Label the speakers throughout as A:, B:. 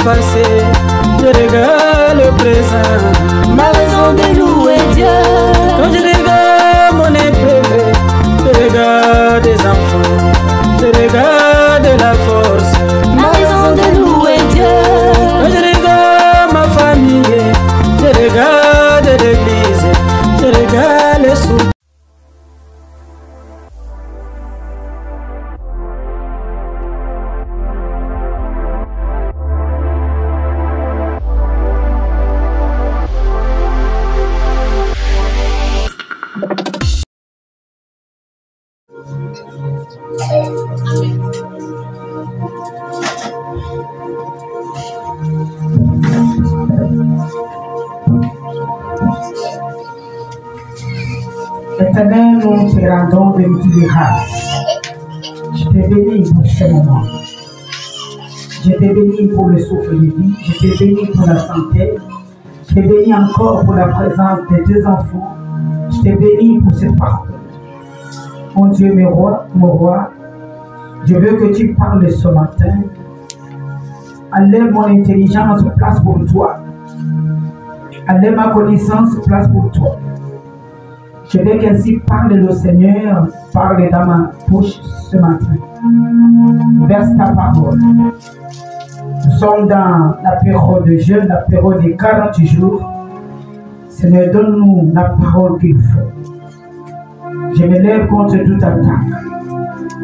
A: passé, je regarde le présent.
B: Ma raison de louer Dieu.
A: Quand je regarde mon imprévu, je regarde des enfants, je regarde la force.
B: Ma raison de louer Dieu.
A: Quand je regarde ma famille, je regarde l'église, je regarde les sous.
C: Éternel, nous te rendons de nous grâce. Je te bénis pour ce moment. Je te bénis pour le souffle de vie. Je te bénis pour la santé. Je te bénis encore pour la présence de tes enfants. Je te bénis pour cette parole. Mon Dieu, mon roi, je veux que tu parles ce matin. Enlève mon intelligence, place pour toi. Enlève ma connaissance, place pour toi. Je veux qu'ainsi parle le Seigneur, parle dans ma bouche ce matin. Verse ta parole. Nous sommes dans la période de jeûne, la période de 40 jours. Seigneur, donne-nous la parole qu'il faut. Je me lève contre toute attaque.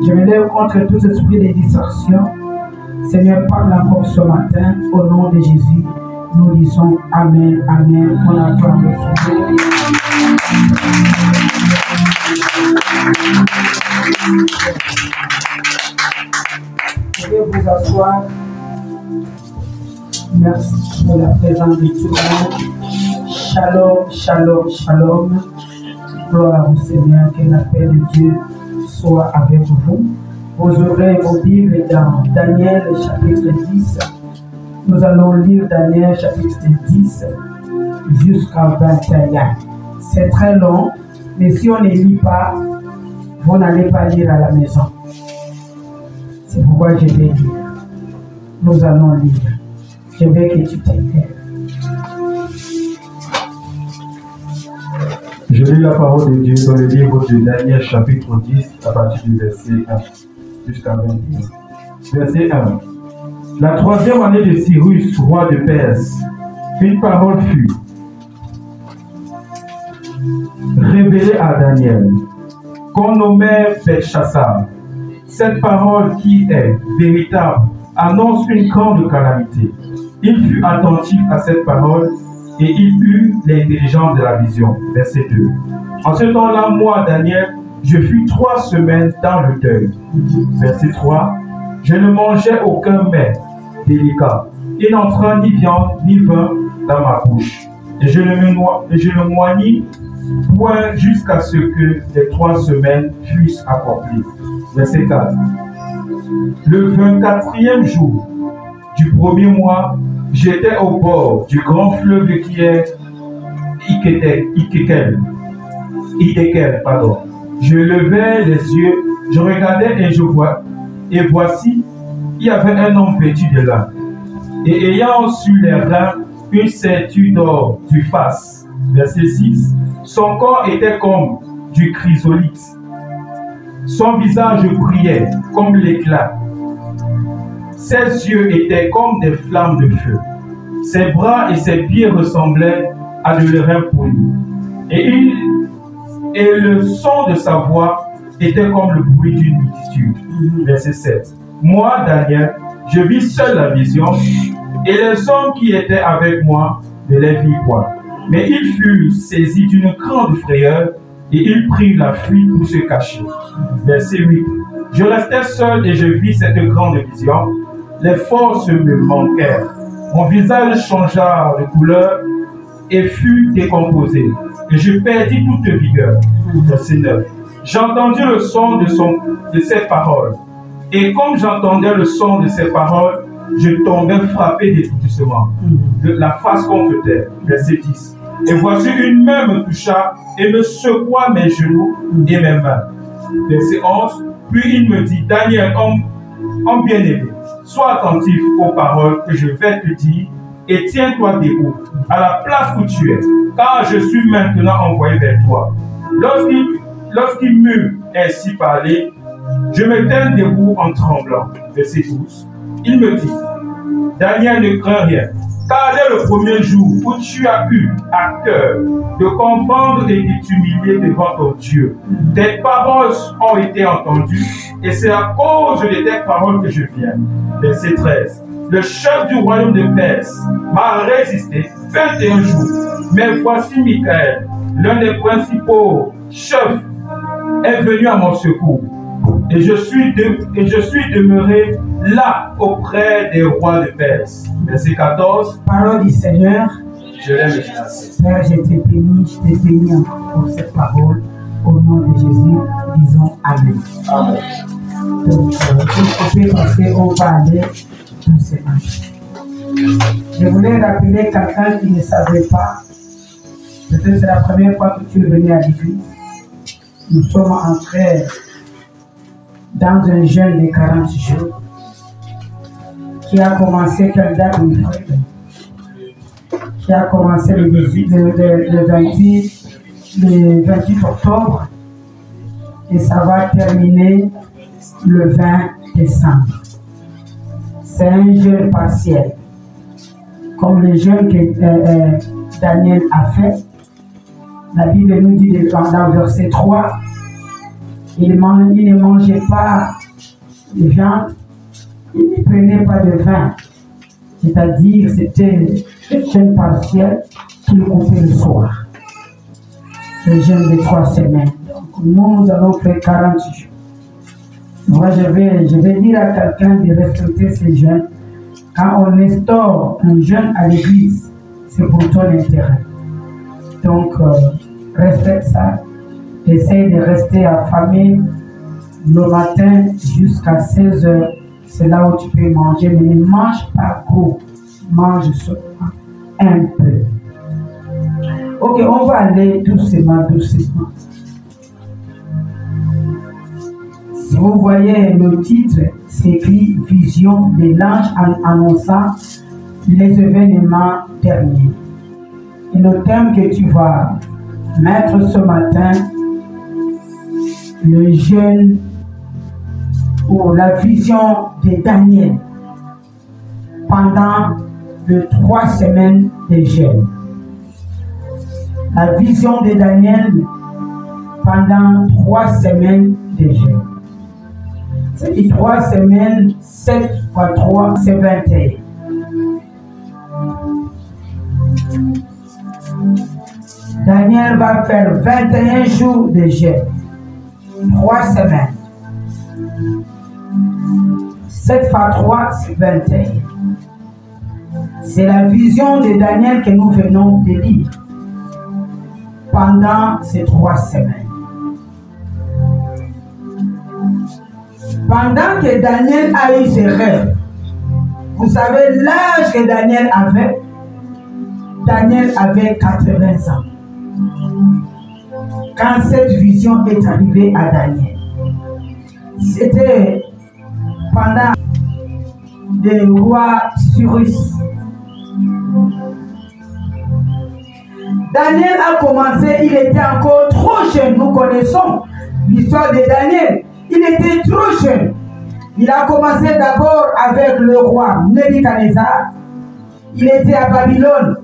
C: Je me lève contre tout esprit de distraction. Seigneur, parle encore ce matin, au nom de Jésus. Nous disons Amen, Amen. On acclame le Seigneur. Vous pouvez vous asseoir. Merci pour la présence de tout le monde. Shalom, shalom, shalom. Gloire au Seigneur, que la paix de Dieu soit avec vous. Vous ouvrez vos Bibles dans Daniel chapitre 10. Nous allons lire Daniel chapitre 10 jusqu'à 21. C'est très long, mais si on ne lit pas, vous n'allez pas lire à la maison. C'est pourquoi je vais lire. Nous allons lire. Je veux que tu t'aides.
D: Je lis la parole de Dieu dans le livre de Daniel chapitre 10 à partir du verset 1 jusqu'à 21. Verset 1. La troisième année de Cyrus, roi de Perse, une parole fut révélée à Daniel, qu'on nommait Belchassar. Cette parole qui est véritable annonce une grande calamité. Il fut attentif à cette parole et il eut l'intelligence de la vision. Verset 2. En ce temps-là, moi, Daniel, je fus 3 semaines dans le deuil. Verset 3. Je ne mangeais aucun mets délicat. Il n'entra ni viande ni vin dans ma bouche. Et je ne moignis point jusqu'à ce que les 3 semaines fussent accomplies. Verset 4. Le 24e jour du premier mois, j'étais au bord du grand fleuve qui est Hiddekel. Je levai les yeux, je regardais et voici, il y avait un homme vêtu de lin, et ayant sur les reins une ceinture d'or du faste. Verset 6. Son corps était comme du chrysolite. Son visage brillait comme l'éclat. Ses yeux étaient comme des flammes de feu. Ses bras et ses pieds ressemblaient à de l'airain poli. Et le son de sa voix était comme le bruit d'une multitude. Verset 7. Moi, Daniel, je vis seul la vision, et les hommes qui étaient avec moi ne les virent point. Mais ils furent saisis d'une grande frayeur, et ils prirent la fuite pour se cacher. Verset 8. Je restais seul et je vis cette grande vision. Les forces me manquèrent. Mon visage changea de couleur et fut décomposé. Et je perdis toute vigueur. Verset 9. J'entendis le son de ses paroles. Et comme j'entendais le son de ses paroles, je tombais frappé d'étourdissement, de la face contre terre. Verset 10. Et voici une main me toucha et me secoua mes genoux et mes mains. Verset 11. Puis il me dit, Daniel, homme Homme bien-aimé, sois attentif aux paroles que je vais te dire et tiens-toi debout à la place où tu es, car je suis maintenant envoyé vers toi. Lorsqu'il m'eut ainsi parlé, je me tins debout en tremblant. Verset 12. Il me dit, Daniel, ne crains rien, car dès le premier jour où tu as eu à cœur de comprendre et de t'humilier devant ton Dieu, tes paroles ont été entendues et c'est à cause de tes paroles que je viens. Verset 13. Le chef du royaume de Perse m'a résisté 21 jours, mais voici Michael, l'un des principaux chefs, est venu à mon secours. Et je suis demeuré là auprès des rois de Perse. Verset 14.
C: Parole du Seigneur.
D: Je l'aime et je la sais.
C: Père, je t'ai béni encore pour cette parole. Au nom de Jésus, disons Amen.
D: Amen.
C: Donc, parce qu'on va aller doucement. Je voulais rappeler quelqu'un qui ne savait pas. Peut-être c'est la première fois que tu es venu à l'église. Nous sommes entrés dans un jeûne de 40 jours qui a commencé quelle date, Wilfred? Qui a commencé le 28 octobre et ça va terminer le 20 décembre. C'est un jeûne partiel, comme le jeûne que Daniel a fait. La Bible nous dit dans verset 3, il ne mangeait pas de viande, il ne prenait pas de vin. C'est-à-dire, c'était un jeûne partiel qu'il coupait le soir. Le jeûne de 3 semaines. Donc, nous allons faire 40 jours. Moi, je vais dire à quelqu'un de respecter ces jeûnes. Quand on instaure un jeûne à l'église, c'est pour ton intérêt. Donc, respecte ça. Essaye de rester affamé le matin jusqu'à 16 h. C'est là où tu peux manger, mais ne mange pas gros. Mange seulement un peu. Ok, on va aller doucement. Si vous voyez le titre, c'est écrit Vision de l'ange annonçant les événements derniers. Et le thème que tu vas mettre ce matin, le jeûne ou la vision de Daniel pendant les 3 semaines de jeûne. La vision de Daniel pendant 3 semaines de jeûne. C'est 3 semaines, 7 fois 3, c'est 21. Daniel va faire 21 jours de jeûne. 3 semaines. 7 fois 3, c'est 21. C'est la vision de Daniel que nous venons de lire pendant ces 3 semaines. Pendant que Daniel a eu ses rêves, vous savez l'âge que Daniel avait? Daniel avait 80 ans. Quand cette vision est arrivée à Daniel, c'était pendant le roi Cyrus. Daniel a commencé, il était encore trop jeune. Nous connaissons l'histoire de Daniel. Il était trop jeune. Il a commencé d'abord avec le roi Nebuchadnezzar. Il était à Babylone.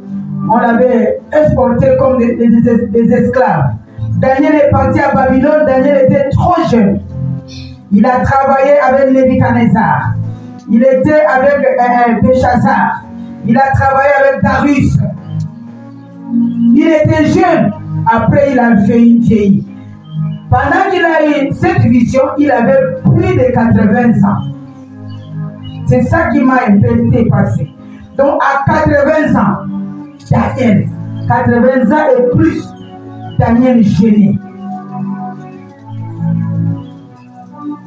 C: On l'avait exporté comme des esclaves. Daniel est parti à Babylone. Daniel était trop jeune. Il a travaillé avec Nebuchadnezzar. Il était avec Béchazar. Il a travaillé avec Darius. Il était jeune. Après, il a vieilli. Pendant qu'il a eu cette vision, il avait plus de 80 ans. C'est ça qui m'a un peu dépassé. Donc, à 80 ans, Daniel, 80 ans et plus, Daniel gêné.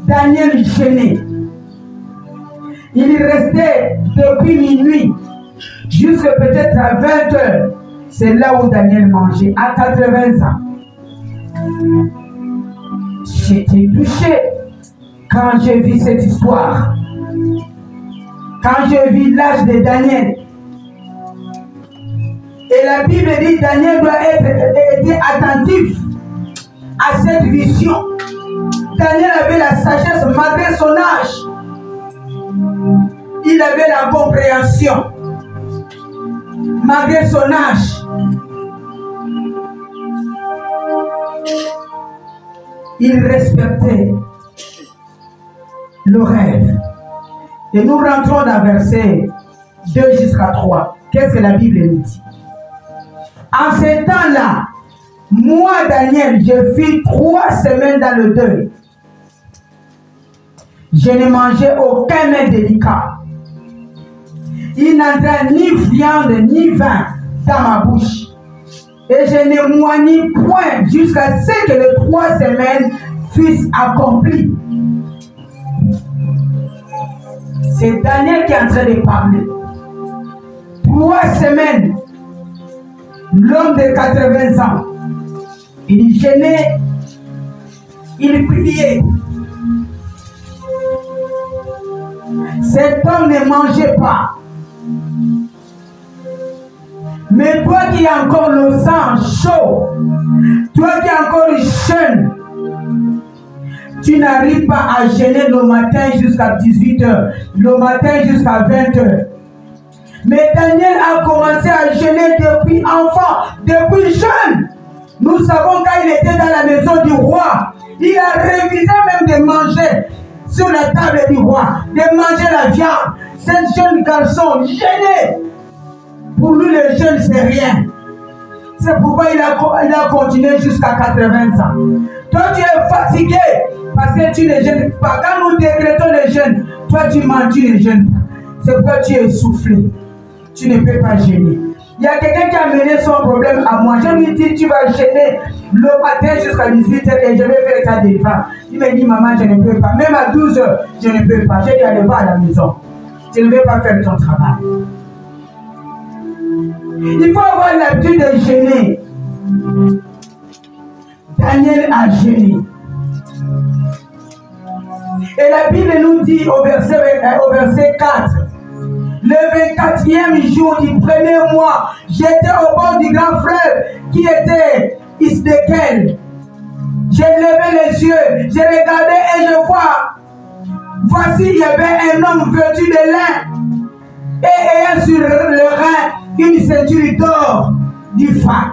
C: Daniel gêné. Il restait depuis minuit jusqu'à peut-être à 20 h. C'est là où Daniel mangeait, à 80 ans. J'étais touché quand j'ai vu cette histoire. Quand je vis l'âge de Daniel, et la Bible dit Daniel doit être attentif à cette vision. Daniel avait la sagesse malgré son âge. Il avait la compréhension malgré son âge. Il respectait le rêve. Et nous rentrons dans verset 2 jusqu'à 3. Qu'est-ce que la Bible nous dit? En ce temps-là, moi, Daniel, je fis 3 semaines dans le deuil. Je ne mangeais aucun mets délicat. Il n'entra ni viande ni vin dans ma bouche. Et je ne moignis point jusqu'à ce que les 3 semaines fussent accomplies. C'est Daniel qui est en train de parler. 3 semaines, l'homme de 80 ans, il jeûnait, il priait. Cet homme ne mangeait pas. Mais toi qui as encore le sang chaud, toi qui es encore jeune, tu n'arrives pas à jeûner le matin jusqu'à 18h, le matin jusqu'à 20h. Mais Daniel a commencé à jeûner depuis enfant, depuis jeune. Nous savons quand il était dans la maison du roi, il a refusé même de manger sur la table du roi, de manger la viande. Ce jeune garçon gêné. Pour lui, le jeûne, c'est rien. C'est pourquoi il a continué jusqu'à 80 ans. Toi, tu es fatigué parce que tu ne jeûnes pas. Quand nous décrétons le jeûne, toi, tu manges, tu ne jeûnes pas. C'est pourquoi tu es essoufflé. Tu ne peux pas jeûner. Il y a quelqu'un qui a mené son problème à moi. Je lui dis, tu vas jeûner le matin jusqu'à 18h et je vais faire ta défense. Il me dit, maman, je ne peux pas. Même à 12h, je ne peux pas. Je dis, allez, va à la maison. Tu ne veux pas faire ton travail. Il faut avoir l'habitude de jeûner. Daniel a jeûné. Et la Bible nous dit au verset 4, le 24e jour du premier mois, j'étais au bord du grand fleuve qui était Isdekel. J'ai levé les yeux, j'ai regardé et je vois, voici il y avait un homme vêtu de lin et ayant sur le rein une ceinture d'or du fat.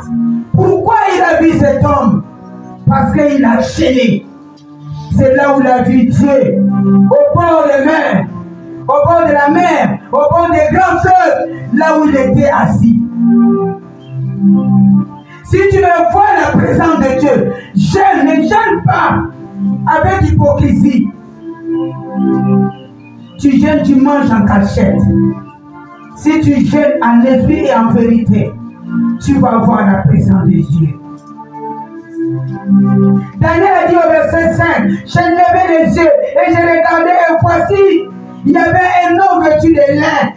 C: Pourquoi il a vu cet homme? Parce qu'il a jeûné. C'est là où il a vu Dieu, au bord de mer, au bord de la mer, au bord des grands fleuves, là où il était assis. Si tu veux voir la présence de Dieu, jeûne, ne jeûne pas avec hypocrisie. Tu jeûnes, tu manges en cachette. Si tu jeûnes en esprit et en vérité, tu vas voir la présence de Dieu. Daniel a dit au verset 5, j'ai levé les yeux et j'ai regardé et voici, il y avait un homme vêtu de lin.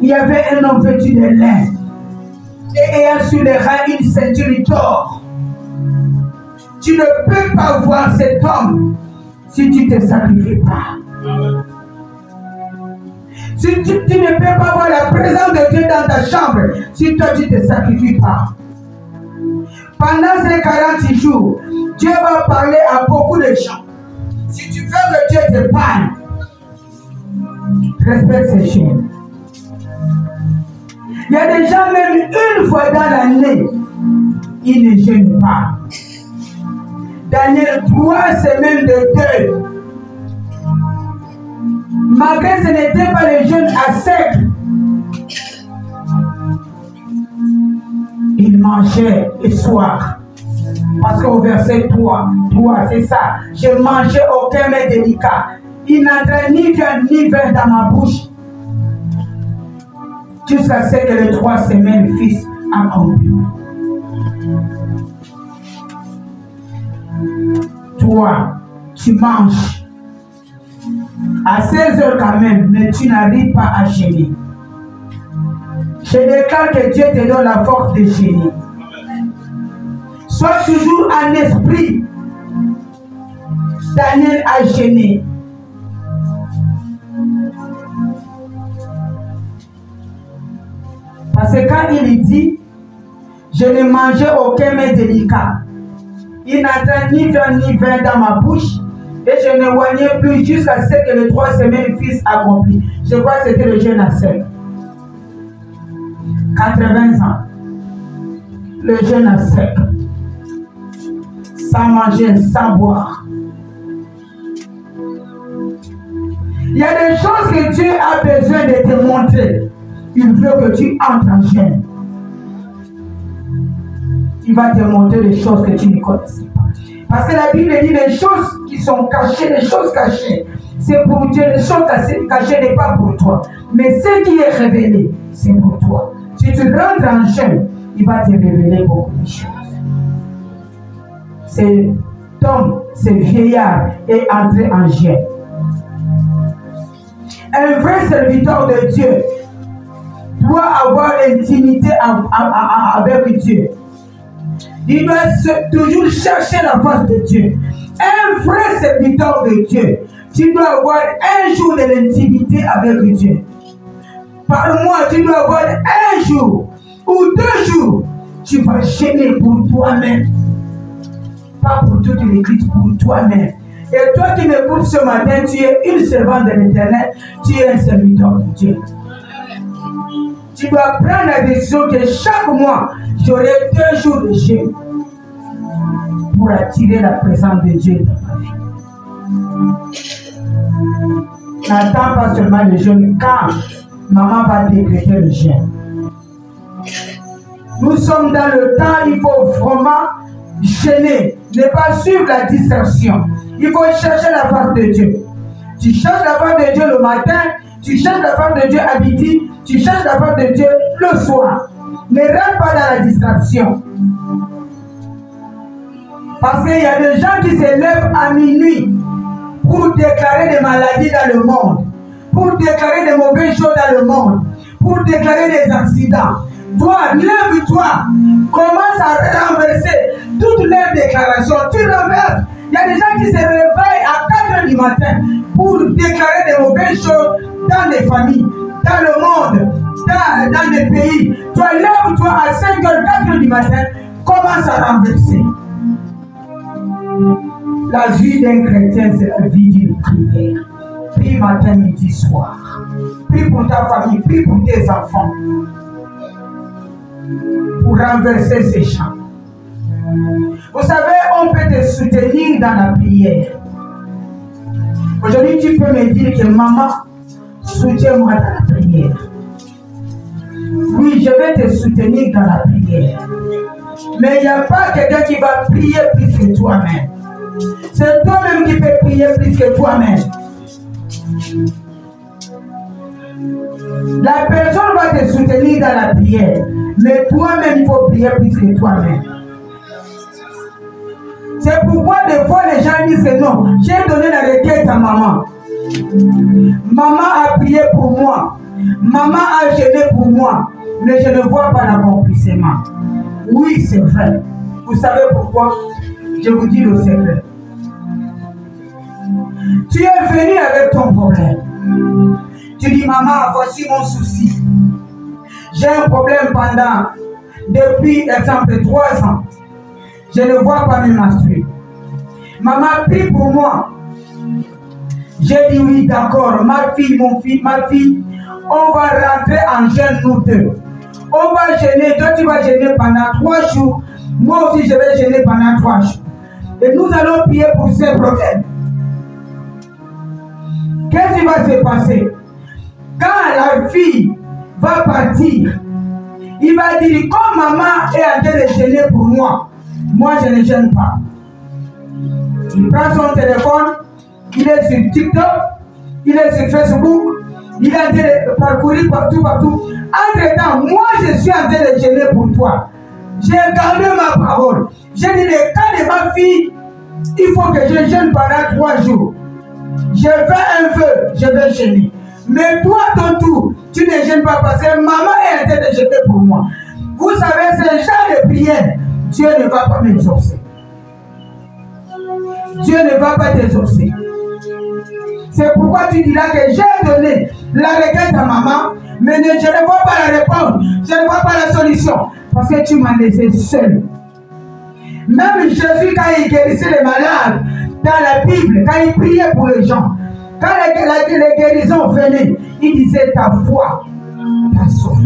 C: Il y avait un homme vêtu de lin et ayant sur les reins une ceinture d'or. Tu ne peux pas voir cet homme si tu ne te sacrifies pas. Si tu ne peux pas voir la présence de Dieu dans ta chambre, si toi tu ne te sacrifies pas. Pendant ces 40 jours, Dieu va parler à beaucoup de gens. Si tu veux que Dieu te parle, respecte ces choses. Il y a des gens, même une fois dans l'année, ils ne jeûnent pas. Daniel, 3 semaines de deuil. Malgré ce n'était pas le jeûne à sec, il mangeait le soir. Parce qu'au verset 3, c'est ça. Je mangeais aucun mets délicat. Il n'entrait ni viande ni vin dans ma bouche. Jusqu'à ce que les 3 semaines fussent accomplies. Toi, tu manges à 16 heures quand même, mais tu n'arrives pas à jeûner. Je déclare que Dieu te donne la force de jeûner. Sois toujours en esprit. Daniel a jeûné. quand il dit, je ne mangeais aucun mets délicat. Il n'entrait ni vin ni vin dans ma bouche. Et je ne voyais plus jusqu'à ce que les 3 semaines fussent accomplies. Je crois que c'était le jeûne à sec. 80 ans. Le jeûne à sec. Sans manger, sans boire. Il y a des choses que Dieu a besoin de te montrer. Il veut que tu entres en jeûne. Il va te montrer des choses que tu ne connaissais pas. Parce que la Bible dit les choses qui sont cachées, les choses cachées, c'est pour Dieu. Les choses cachées n'est pas pour toi. Mais ce qui est révélé, c'est pour toi. Si tu rentres en jeûne, il va te révéler beaucoup de choses. Cet homme, ce vieillard est entré en jeûne. Un vrai serviteur de Dieu doit avoir l'intimité avec Dieu. Il doit toujours chercher la face de Dieu. Un vrai serviteur de Dieu, tu dois avoir un jour de l'intimité avec Dieu. Par mois, tu dois avoir un jour ou 2 jours, tu vas jeûner pour toi-même. Pas pour toute l'église, pour toi-même. Et toi qui m'écoutes ce matin, tu es une servante de l'Éternel, tu es un serviteur de Dieu. Tu dois prendre la décision que chaque mois, j'aurai 2 jours de jeûne pour attirer la présence de Dieu dans ma vie. N'attends pas seulement le jeûne quand maman va décréter le jeûne. Nous sommes dans le temps, il faut vraiment jeûner, ne pas suivre la distraction. Il faut chercher la face de Dieu. Tu cherches la face de Dieu le matin, tu cherches la face de Dieu à midi, tu cherches la face de Dieu le soir. Ne reste pas dans la distraction. Parce qu'il y a des gens qui se lèvent à minuit pour déclarer des maladies dans le monde, pour déclarer des mauvaises choses dans le monde, pour déclarer des accidents. Toi, lève-toi, commence à renverser toutes les déclarations. Tu renverses. Il y a des gens qui se réveillent à 4 h du matin pour déclarer des mauvaises choses dans les familles, dans le monde, dans les pays. Toi, lève-toi à 5 h, 4 h du matin, commence à renverser. La vie d'un chrétien, c'est la vie d'une prière. Prie matin, midi, soir. Prie pour ta famille, prie pour tes enfants. Pour renverser ces gens. Vous savez, on peut te soutenir dans la prière. Aujourd'hui, tu peux me dire que maman, soutiens-moi dans la prière. Oui, je vais te soutenir dans la prière. Mais il n'y a pas quelqu'un qui va prier plus que toi-même. C'est toi-même qui peux prier plus que toi-même. La personne va te soutenir dans la prière. Mais toi-même, il faut prier plus que toi-même. C'est pourquoi des fois les gens disent que non, j'ai donné la requête à maman. Maman a prié pour moi. Maman a jeûné pour moi. Mais je ne vois pas l'accomplissement. Oui, c'est vrai. Vous savez pourquoi? Je vous dis le secret. Tu es venu avec ton problème. Tu dis, maman, voici mon souci. J'ai un problème depuis, exemple, 3 ans. Je ne vois pas me menstruer. Maman prie pour moi. J'ai dit oui, d'accord. Ma fille, ma fille, on va rentrer en jeûne nous deux. On va jeûner. Toi, tu vas jeûner pendant 3 jours. Moi aussi, je vais jeûner pendant 3 jours. Et nous allons prier pour ces problèmes. Qu'est-ce qui va se passer? Quand la fille va partir, il va dire, comme maman est en train de jeûner pour moi, moi je ne gêne pas. Il prend son téléphone, il est sur TikTok, il est sur Facebook, il est en train de parcourir partout. Entre-temps, moi je suis en train de jeûner pour toi. J'ai gardé ma parole. J'ai dit, le cas de ma fille, il faut que je jeûne pendant 3 jours. Je fais un vœu, je vais jeûner. Mais toi, ton tour, tu ne gênes pas parce que maman est en train de jeûner pour moi. Vous savez, ce genre de prière, Dieu ne va pas m'exaucer. Dieu ne va pas t'exaucer. C'est pourquoi tu diras que j'ai donné la requête à maman, mais je ne vois pas la réponse, je ne vois pas la solution, parce que tu m'as laissé seul. Même Jésus, quand il guérissait les malades, dans la Bible, quand il priait pour les gens, quand les guérisons venaient, il disait ta foi t'a sauvé.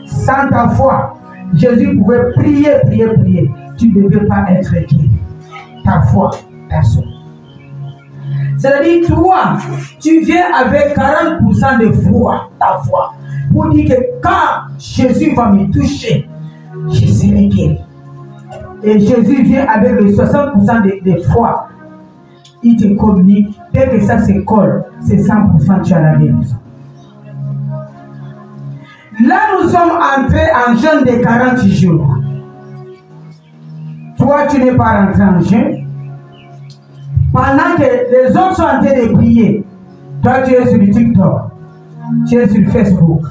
C: Sans ta foi, Jésus pouvait prier. Tu ne devais pas être guéri. Ta foi t'a sauvé. C'est-à-dire, toi, tu viens avec 40% de foi, ta foi, pour dire que quand Jésus va me toucher, je serai guéri. Et Jésus vient avec le 60% de foi. Il te communique. Dès que ça se colle, c'est 100% tu as la guérison. Là, nous sommes entrés en jeûne de 40 jours. Toi, tu n'es pas rentré en jeûne. Pendant que les autres sont en train de prier, toi, tu es sur le TikTok, tu es sur Facebook.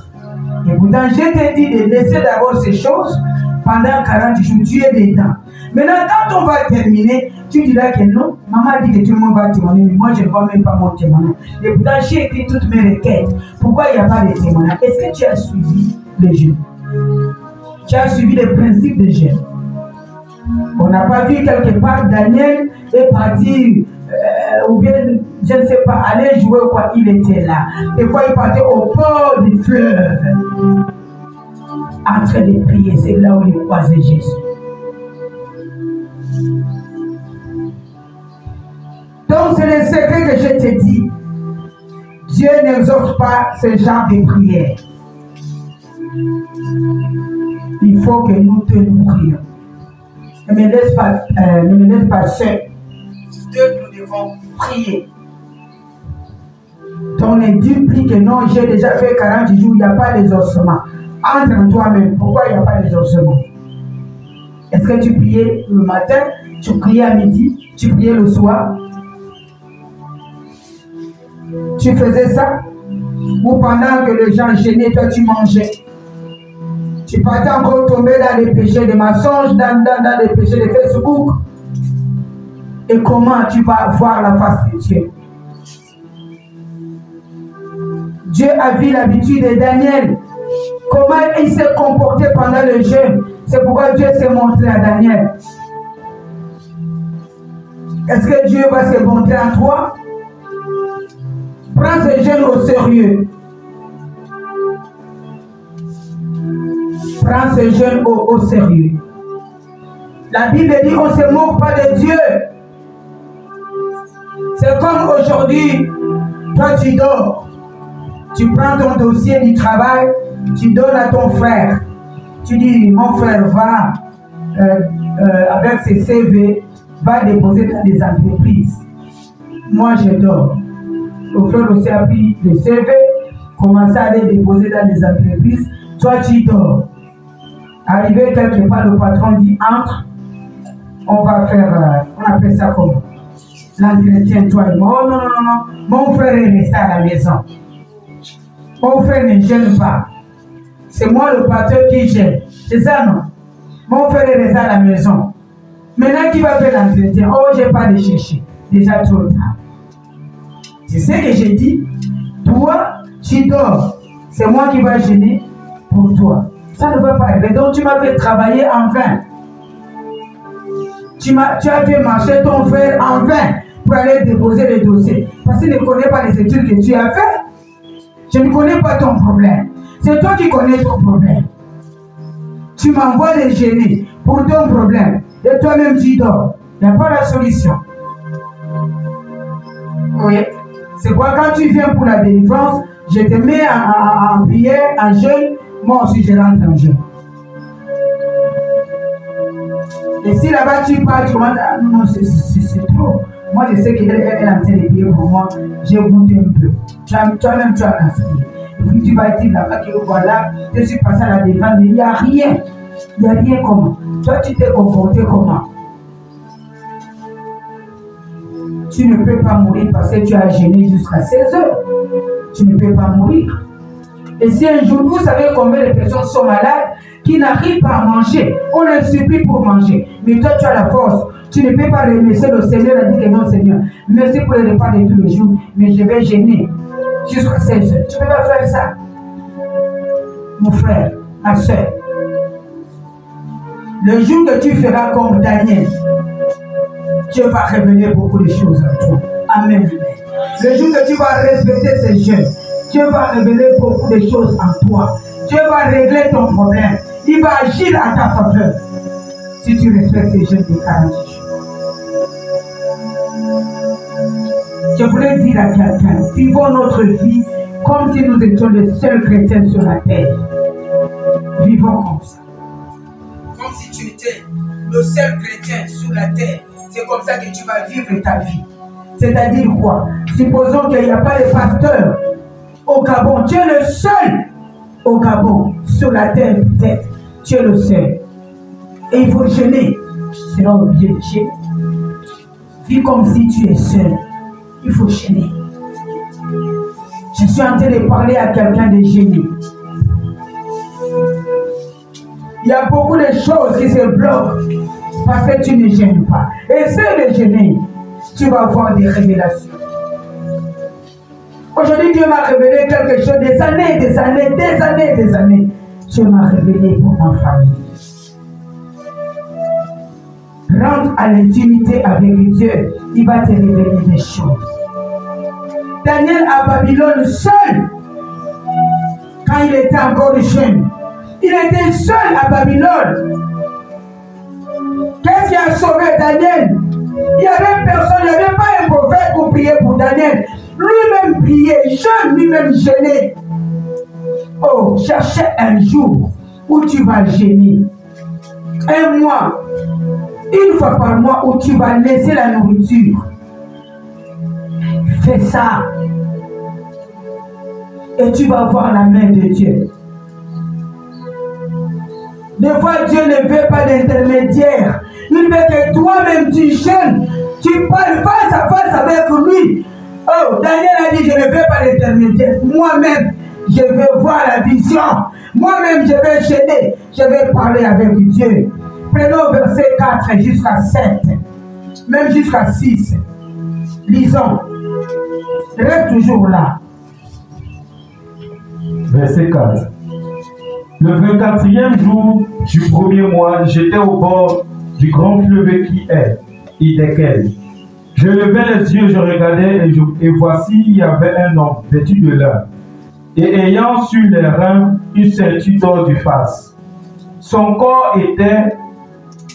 C: Et pourtant, je t'ai dit de laisser d'abord ces choses pendant 40 jours, tu es dedans. Maintenant, quand on va terminer, tu diras que non, maman dit que tout le monde va témoigner, mais moi je ne vois même pas mon témoignage. Et pourtant, j'ai écrit toutes mes requêtes. Pourquoi il n'y a pas de témoignage? Est-ce que tu as suivi le jeûne? Tu as suivi les principes de jeûne? On n'a pas vu quelque part Daniel est parti, ou bien, je ne sais pas, aller jouer quoi, il était là. Et quoi, il partait au bord du fleuve, en train de prier. C'est là où il croisait Jésus. Donc, c'est le secret que je te dis. Dieu n'exauce pas ce genre de prière. Il faut que nous te prions. Ne me laisse pas seul. Nous devons prier. Ton édit prie que non, j'ai déjà fait 40 jours, il n'y a pas d'exaucement. Entre en toi-même. Pourquoi il n'y a pas d'exaucement? Est-ce que tu priais le matin, tu priais à midi, tu priais le soir? Tu faisais ça? Ou pendant que les gens gênaient, toi tu mangeais? Tu partais encore tomber dans les péchés de mensonges, dans les péchés de Facebook. Et comment tu vas voir la face de Dieu? Dieu a vu l'habitude de Daniel. Comment il s'est comporté pendant le jeûne. C'est pourquoi Dieu s'est montré à Daniel. Est-ce que Dieu va se montrer à toi? Prends ce jeûne au sérieux. Prends ce jeûne au sérieux. La Bible dit on ne se moque pas de Dieu. C'est comme aujourd'hui, toi tu dors. Tu prends ton dossier du travail, tu donnes à ton frère. Tu dis, mon frère va, avec ses CV, va déposer dans des entreprises. Moi je dors. Le frère aussi a pris le CV, commence à aller déposer dans des entreprises. Toi tu dors. Arrivé quelque part, le patron dit, entre, on va faire, on appelle ça comment? L'entretien, toi et moi. Oh non, non, non, mon frère est resté à la maison. Mon frère ne gêne pas. C'est moi le patron qui gêne. C'est ça, non? Mon frère est resté à la maison. Maintenant, qui va faire l'entretien? Oh, je n'ai pas de chercher. Déjà trop tard. C'est ce que j'ai dit. Toi, tu dors. C'est moi qui va gêner pour toi. Ça ne va pas arriver. Donc, tu m'as fait travailler en vain. Tu as fait marcher ton frère en vain pour aller déposer le dossier. Parce qu'il ne connaît pas les études que tu as fait. Je ne connais pas ton problème. C'est toi qui connais ton problème. Tu m'envoies les gêner pour ton problème. Et toi-même, tu dors. Il n'y a pas la solution. Oui. C'est quoi quand tu viens pour la délivrance, je te mets en prière, en jeûne, moi aussi je rentre en jeûne. Et si là-bas tu pars, tu commences à non, c'est trop. Moi je sais qu'elle est en train de prier pour moi, j'ai goûté un peu. Toi-même tu as gaspillé. Et puis tu vas dire là-bas que voilà, je suis passé à la délivrance, mais il n'y a rien. Il n'y a rien comment. Toi tu t'es comporté comment? Tu ne peux pas mourir parce que tu as jeûné jusqu'à 16 heures. Tu ne peux pas mourir. Et si un jour, vous savez combien de personnes sont malades qui n'arrivent pas à manger, on les supplie pour manger. Mais toi, tu as la force. Tu ne peux pas remercier le Seigneur et dire que non, Seigneur, merci pour le repas de tous les jours, mais je vais jeûner jusqu'à 16 heures. Tu ne peux pas faire ça, mon frère, ma soeur. Le jour que tu feras comme Daniel, Dieu va révéler beaucoup de choses à toi. Amen. Le jour que tu vas respecter ces jeûnes, Dieu va révéler beaucoup de choses en toi. Dieu va régler ton problème. Il va agir à ta faveur. Si tu respectes ces jeûnes de 40 jours. Je voulais dire à quelqu'un, vivons notre vie comme si nous étions les seuls chrétiens sur la terre. Vivons comme ça. Comme si tu étais le seul chrétien sur la terre. C'est comme ça que tu vas vivre ta vie. C'est-à-dire quoi? Supposons qu'il n'y a pas de pasteur au Gabon. Tu es le seul au Gabon, sur la terre peut-être. Tu es le seul. Et il faut jeûner. C'est là où Dieu est. Vis comme si tu es seul. Il faut jeûner. Je suis en train de parler à quelqu'un de jeûner. Il y a beaucoup de choses qui se bloquent parce que tu ne jeûnes pas. Essaie de jeûner. Tu vas avoir des révélations. Aujourd'hui, Dieu m'a révélé quelque chose des années. Dieu m'a révélé pour ma famille. Rentre à l'intimité avec Dieu, il va te révéler des choses. Daniel à Babylone seul, quand il était encore jeune, il était seul à Babylone. Qu'est-ce qui a sauvé Daniel? Il n'y avait personne, il n'y avait pas un prophète pour prier pour Daniel. Lui-même priait, jeune, lui-même gêné. Oh, cherchez un jour où tu vas gêner. Un mois, une fois par mois où tu vas laisser la nourriture. Fais ça. Et tu vas voir la main de Dieu. Des fois, Dieu ne veut pas d'intermédiaire. Il veut que toi-même tu jeûnes. Tu parles face à face avec lui. Oh, Daniel a dit, je ne veux pas d'intermédiaire. Moi-même, je vais voir la vision. Moi-même, je vais jeûner. Je vais parler avec Dieu. Prenons verset 4 jusqu'à 7. Même jusqu'à 6. Lisons. Reste toujours là.
D: Verset 4. Le 24e jour du premier mois, j'étais au bord du grand fleuve qui est Hiddekel. Je levai les yeux, je regardais et voici, il y avait un homme vêtu de lin et ayant sur les reins une ceinture d'or du faste. Son corps était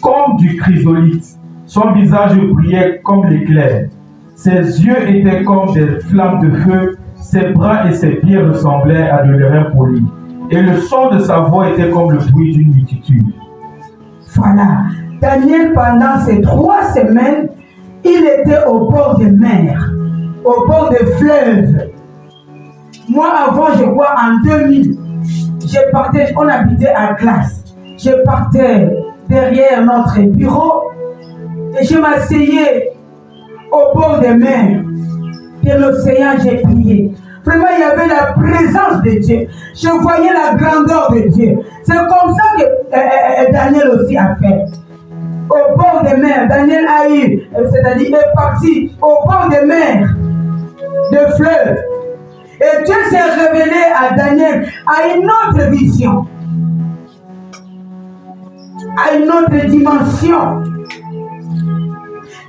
D: comme du chrysolite, son visage brillait comme l'éclair, ses yeux étaient comme des flammes de feu, ses bras et ses pieds ressemblaient à de l'airain poli, et le son de sa voix était comme le bruit d'une multitude.
C: Voilà, Daniel pendant ces 3 semaines, il était au bord de mer, au bord de fleuve. Moi avant, je crois en 2000, on habitait à Glace. Je partais derrière notre bureau et je m'asseyais au bord de mer. De l'océan, j'ai prié. Vraiment, il y avait la présence de Dieu. Je voyais la grandeur de Dieu. C'est comme ça que Daniel aussi a fait. Au bord de mer, Daniel a eu, c'est-à-dire il est parti au bord de mer, de fleuve. Et Dieu s'est révélé à Daniel à une autre vision, à une autre dimension.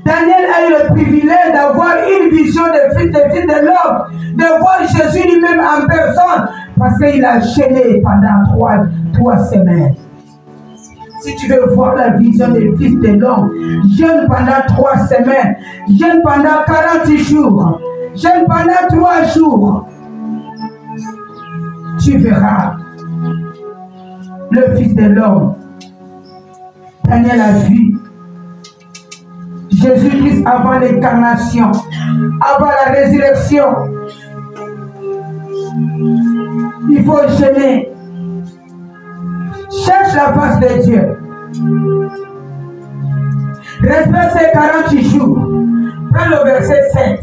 C: Daniel a eu le privilège d'avoir une vision de fils de l'homme, de voir Jésus lui-même en personne, parce qu'il a jeûné pendant 3 semaines. Si tu veux voir la vision des fils de l'homme, jeûne pendant 3 semaines, jeûne pendant 40 jours, jeûne pendant 3 jours. Tu verras le fils de l'homme. Daniel a vu Jésus-Christ avant l'incarnation, avant la résurrection. Il faut jeûner. Cherche la face de Dieu. Respecte ces 40 jours. Prends le verset 7.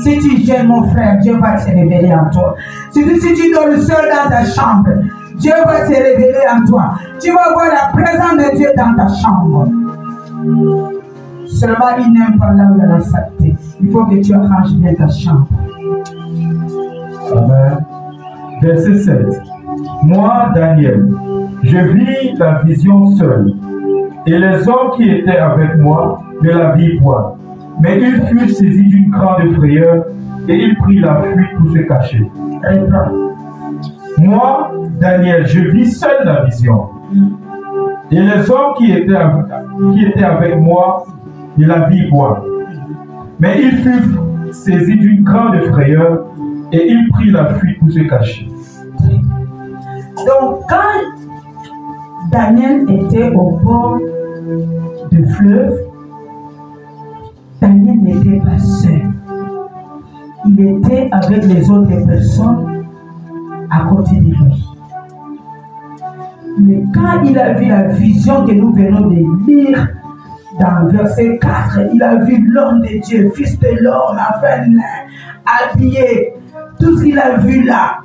C: Si tu jeûnes, mon frère, Dieu va te révéler en toi. Si tu dors seul dans ta chambre, Dieu va se révéler en toi. Tu vas voir la présence de Dieu dans ta chambre. Seulement, il n'aime pas là où il y a la saleté. Il faut que tu arranges bien ta chambre.
D: Amen. Verset 7. Moi, Daniel, je vis la vision seul, et les hommes qui étaient avec moi ne la virent point. Mais ils furent saisis d'une grande frayeur, et ils prirent la fuite pour se cacher. Moi, Daniel, je vis seul la vision, et les hommes qui étaient avec moi ne la virent point. Mais ils furent saisis d'une grande frayeur, et ils prirent la fuite pour se cacher.
C: Donc, quand Daniel était au bord du fleuve, Daniel n'était pas seul. Il était avec les autres personnes à côté de lui. Mais quand il a vu la vision que nous venons de lire dans verset 4, il a vu l'homme de Dieu, fils de l'homme, enfin habillé. Tout ce qu'il a vu là,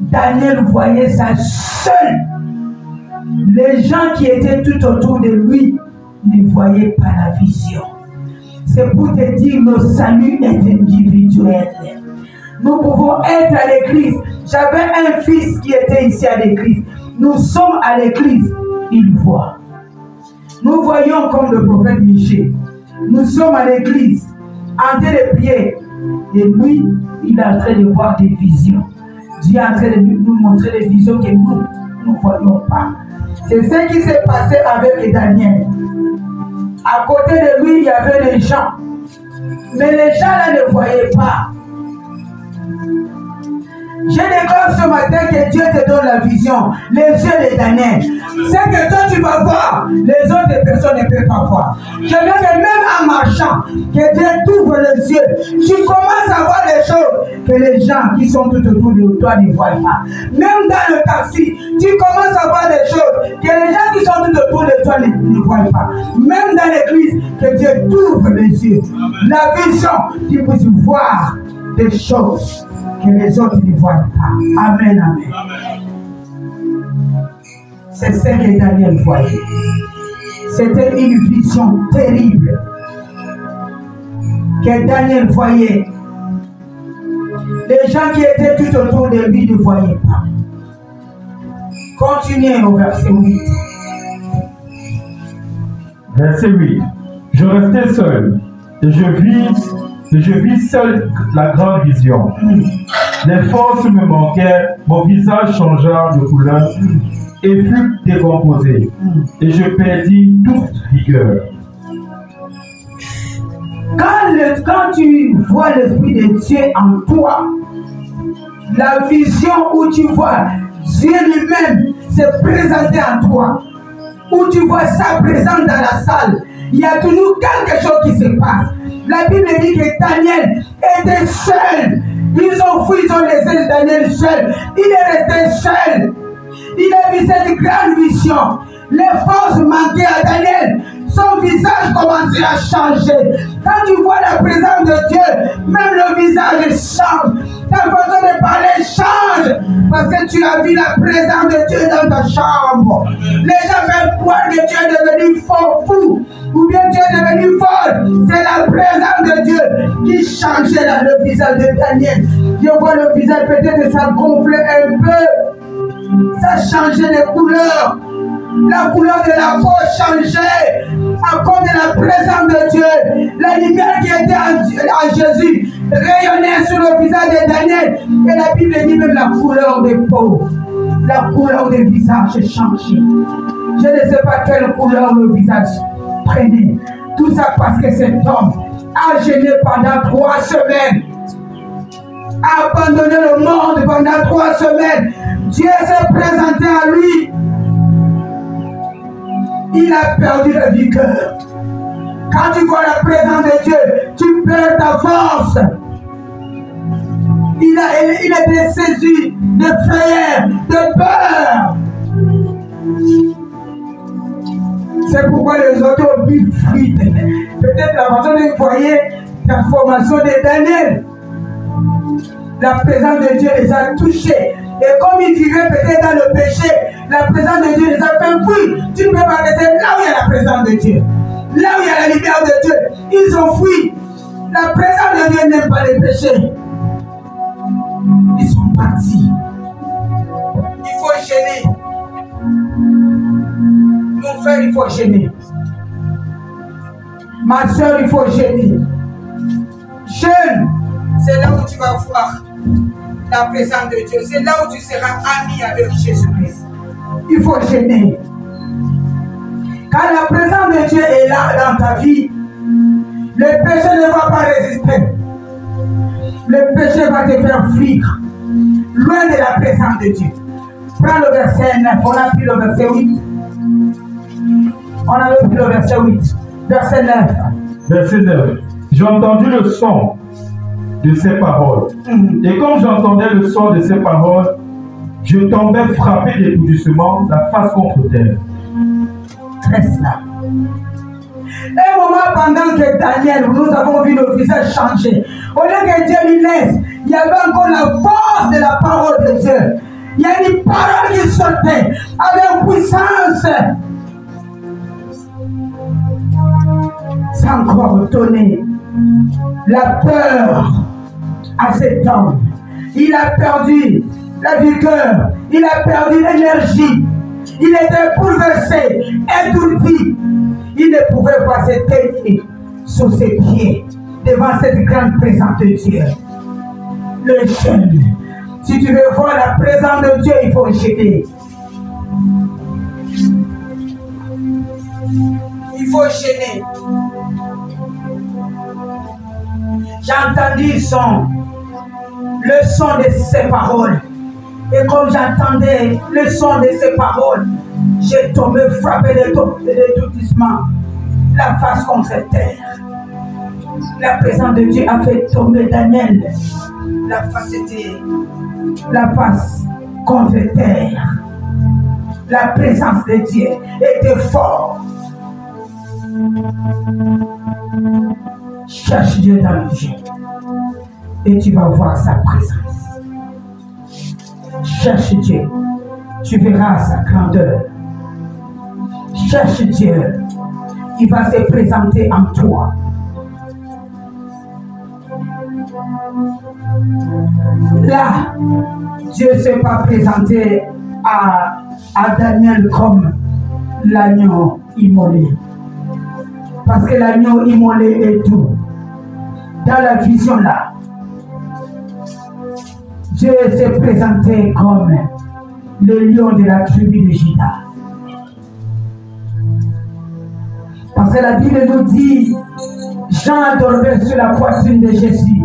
C: Daniel voyait ça seul. Les gens qui étaient tout autour de lui ne voyaient pas la vision. C'est pour te dire que le salut est individuel. Nous pouvons être à l'église. J'avais un fils qui était ici à l'église. Nous sommes à l'église. Il voit. Nous voyons comme le prophète Michée. Nous sommes à l'église, en train de prier. Et lui, il est en train de voir des visions. Dieu est en train de nous montrer des visions que nous ne voyons pas. C'est ce qui s'est passé avec Daniel. À côté de lui, il y avait les gens. Mais les gens là ne voyaient pas. Je déclare ce matin que Dieu te donne la vision, les yeux de Daniel. C'est que toi tu vas voir, les autres personnes ne peuvent pas voir. Je veux que même en marchant, que Dieu t'ouvre les yeux, tu commences à voir des choses que les gens qui sont tout autour de toi ne voient pas. Même dans le taxi, tu commences à voir des choses que les gens qui sont tout autour de toi ne voient pas. Même dans l'église, que Dieu t'ouvre les yeux. La vision, tu peux voir des choses que les autres ne voient pas. Amen, amen. C'est ce que Daniel voyait. C'était une vision terrible que Daniel voyait. Les gens qui étaient tout autour de lui ne voyaient pas. Continuez au verset 8.
D: Verset 8. Je restais seul et je vis seul la grande vision. Les forces me manquaient, mon visage changea de couleur et fut décomposé. Et je perdis toute vigueur.
C: Quand tu vois l'Esprit de Dieu en toi, la vision où tu vois Dieu lui-même se présenter en toi, où tu vois sa présence dans la salle, il y a toujours quelque chose qui se passe. La Bible dit que Daniel était seul. Ils ont fui, ils ont laissé Daniel seul. Il est resté seul. Il a vu cette grande vision. Les forces manquaient à Daniel. Son visage commençait à changer. Quand tu vois la présence de Dieu, même le visage change. Ta façon de parler change. Parce que tu as vu la présence de Dieu dans ta chambre. Les gens veulent croire que tu es devenu fou. Ou bien tu es devenu folle. C'est la présence de Dieu qui changeait le visage de Daniel. Je vois le visage, peut-être ça gonflait un peu. Ça changeait les couleurs. La couleur de la peau changeait à cause de la présence de Dieu. La lumière qui était en Jésus rayonnait sur le visage de Daniel. Et la Bible dit même la couleur de peau, la couleur du visage changeait. Je ne sais pas quelle couleur le visage prenait. Tout ça parce que cet homme a gêné pendant 3 semaines. A abandonné le monde pendant 3 semaines. Dieu s'est présenté à lui. Il a perdu la vigueur. Quand tu vois la présence de Dieu, tu perds ta force. Il a été saisi de frayeur, de peur. C'est pourquoi les autres fuient. Peut-être la façon de voyer la formation de Daniel. La présence de Dieu les a touchés. Et comme ils vivaient peut-être dans le péché, la présence de Dieu les a fait fuir. Tu ne peux pas rester là où il y a la présence de Dieu. Là où il y a la lumière de Dieu. Ils ont fui. La présence de Dieu n'aime pas les péchés. Ils sont partis. Il faut gêner. Mon frère, il faut gêner. Ma soeur, il faut gêner. Jeune, c'est là où tu vas voir la présence de Dieu. C'est là où tu seras ami avec Jésus-Christ. Il faut gêner. Quand la présence de Dieu est là dans ta vie, le péché ne va pas résister. Le péché va te faire fuir loin de la présence de Dieu. Prends le verset 9. On a pris le verset 8. On avait pris le verset 8. Verset 9.
D: Verset 9. J'ai entendu le son de ces paroles. Et comme j'entendais le son de ces paroles, je tombais frappé d'étourdissement, la face contre terre.
C: Reste là. Un moment pendant que Daniel, nous avons vu le visage changer. Au lieu que Dieu lui laisse, il y avait encore la force de la parole de Dieu. Il y a une parole qui sortait avec puissance. Sans encore donner la peur à cet homme. Il a perdu la vigueur, il a perdu l'énergie. Il était bouleversé, étourdi. Il ne pouvait pas se tenir sur ses pieds devant cette grande présence de Dieu. Le jeune, si tu veux voir la présence de Dieu, il faut gêner. Il faut gêner. J'ai entendu le son de ses paroles. Et comme j'entendais le son de ses paroles, j'ai tombé frappé d'étourdissement, la face contre terre. La présence de Dieu a fait tomber Daniel. La face contre terre. La présence de Dieu était forte. Cherche Dieu dans le Dieu et tu vas voir sa présence. Cherche Dieu, tu verras sa grandeur. Cherche Dieu, il va se présenter en toi. Là, Dieu ne s'est pas présenté à Daniel comme l'agneau immolé. Parce que l'agneau immolé est tout. Dans la vision là, Dieu s'est présenté comme le lion de la tribu de Juda. Parce que la Bible nous dit, Jean dormait sur la poitrine de Jésus.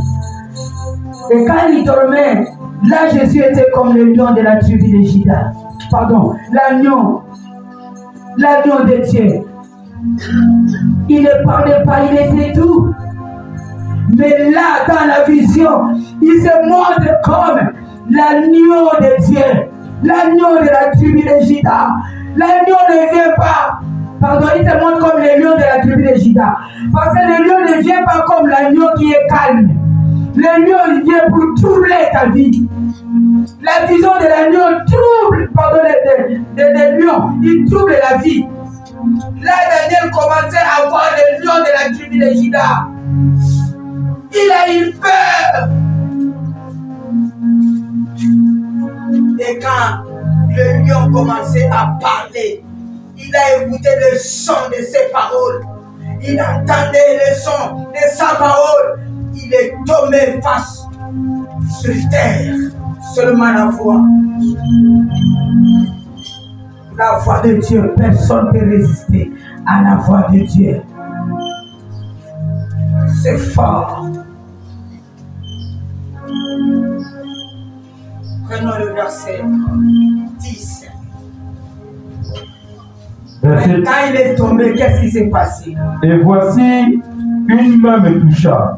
C: Et quand il dormait, là Jésus était comme le lion de la tribu de Juda. Pardon, l'agneau de Dieu. Il ne parlait pas, il était tout. Mais là, dans la vision, il se montre comme l'agneau de Dieu, l'agneau de la tribu de Juda. L'agneau ne vient pas, pardon, il se montre comme le lion de la tribu de Juda. Parce que le lion ne vient pas comme l'agneau qui est calme. Le lion vient pour troubler ta vie. La vision de l'agneau trouble, pardon, de lion, il trouble la vie. Là, Daniel commençait à voir le lion de la tribu de Juda. Il a eu peur. Et quand le lion commençait à parler, il a écouté le son de ses paroles. Il entendait le son de sa parole. Il est tombé face sur terre. Seulement la voix. La voix de Dieu, personne ne peut résister à la voix de Dieu. C'est fort. Prenons le verset 10. Quand il est tombé, qu'est-ce qui s'est passé?
D: Et voici, une main me toucha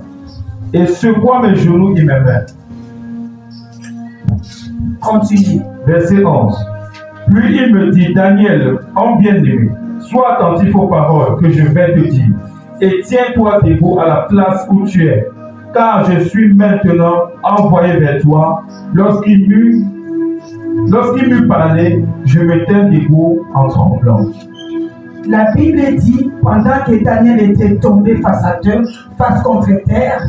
D: et secoua mes genoux et mes mains.
C: Continue.
D: Verset 11. Puis il me dit, Daniel, homme bien-aimé, sois attentif aux paroles que je vais te dire, et tiens-toi debout à la place où tu es, car je suis maintenant envoyé vers toi. Lorsqu'il m'eut Lorsqu'il m'eut parlé, je me tins debout en tremblant.
C: La Bible dit, pendant que Daniel était tombé face contre terre,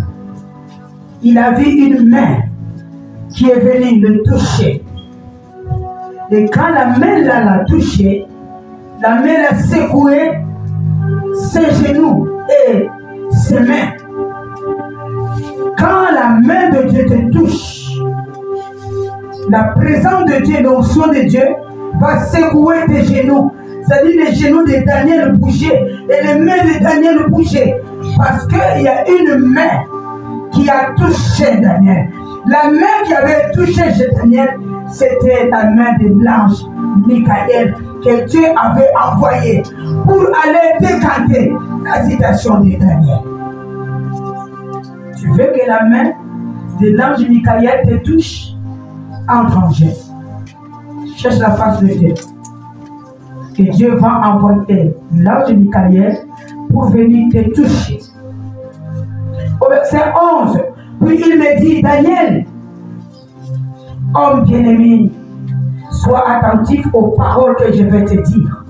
C: il a vu une main qui est venue le toucher. Et quand la main l'a touché, la main l'a secoué ses genoux et ses mains. Quand la main de Dieu te touche, la présence de Dieu, l'onction de Dieu va secouer tes genoux. C'est-à-dire les genoux de Daniel bougeaient et les mains de Daniel bougeaient. Parce qu'il y a une main qui a touché Daniel. La main qui avait touché Daniel, c'était la main de l'ange Michael que Dieu avait envoyé pour aller décanter la situation de Daniel. Tu veux que la main de l'ange Michael te touche? Entre en jeu. Cherche la face de Dieu. Et Dieu va envoyer l'ange Michael pour venir te toucher. Au verset 11, puis il me dit, Daniel, homme bien-aimé, sois attentif aux paroles que je vais te dire.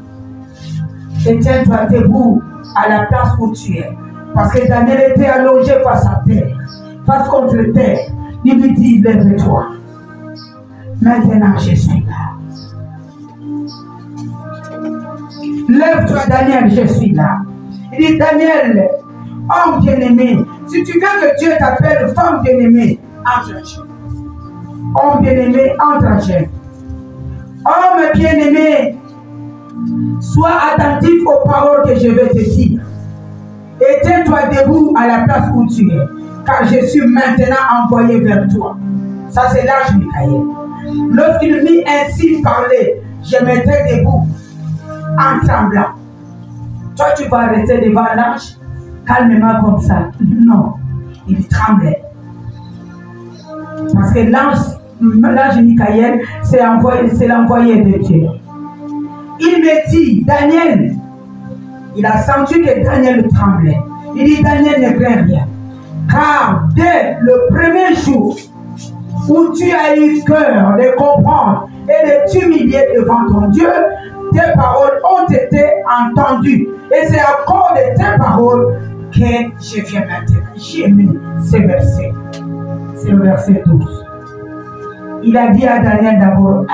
C: Et tiens-toi debout à la place où tu es. Parce que Daniel était allongé face à terre, face contre terre. Il lui dit, lève-toi. Maintenant, je suis là. Lève-toi, Daniel, je suis là. Il dit, Daniel, homme bien-aimé, si tu veux que Dieu t'appelle femme bien-aimée, entre en jeu. Homme bien-aimé, entre en jeu. Homme bien-aimé, sois attentif aux paroles que je vais te dire. Et tiens-toi debout à la place où tu es, car je suis maintenant envoyé vers toi. Ça, c'est l'ange Michael. Lorsqu'il m'eut ainsi parlé, je m'étais debout en tremblant. Toi, tu vas rester devant l'ange calmement comme ça. Non, il tremblait. Parce que l'ange Michael, c'est l'envoyé de Dieu. Il me dit, Daniel, il a senti que Daniel tremblait. Il dit, Daniel ne craint rien. Car dès le premier jour où tu as eu cœur de comprendre et de t'humilier devant ton Dieu, tes paroles ont été entendues. Et c'est à cause de tes paroles que je viens maintenant. J'ai mis ce verset. C'est le verset 12. Il a dit à Daniel d'abord,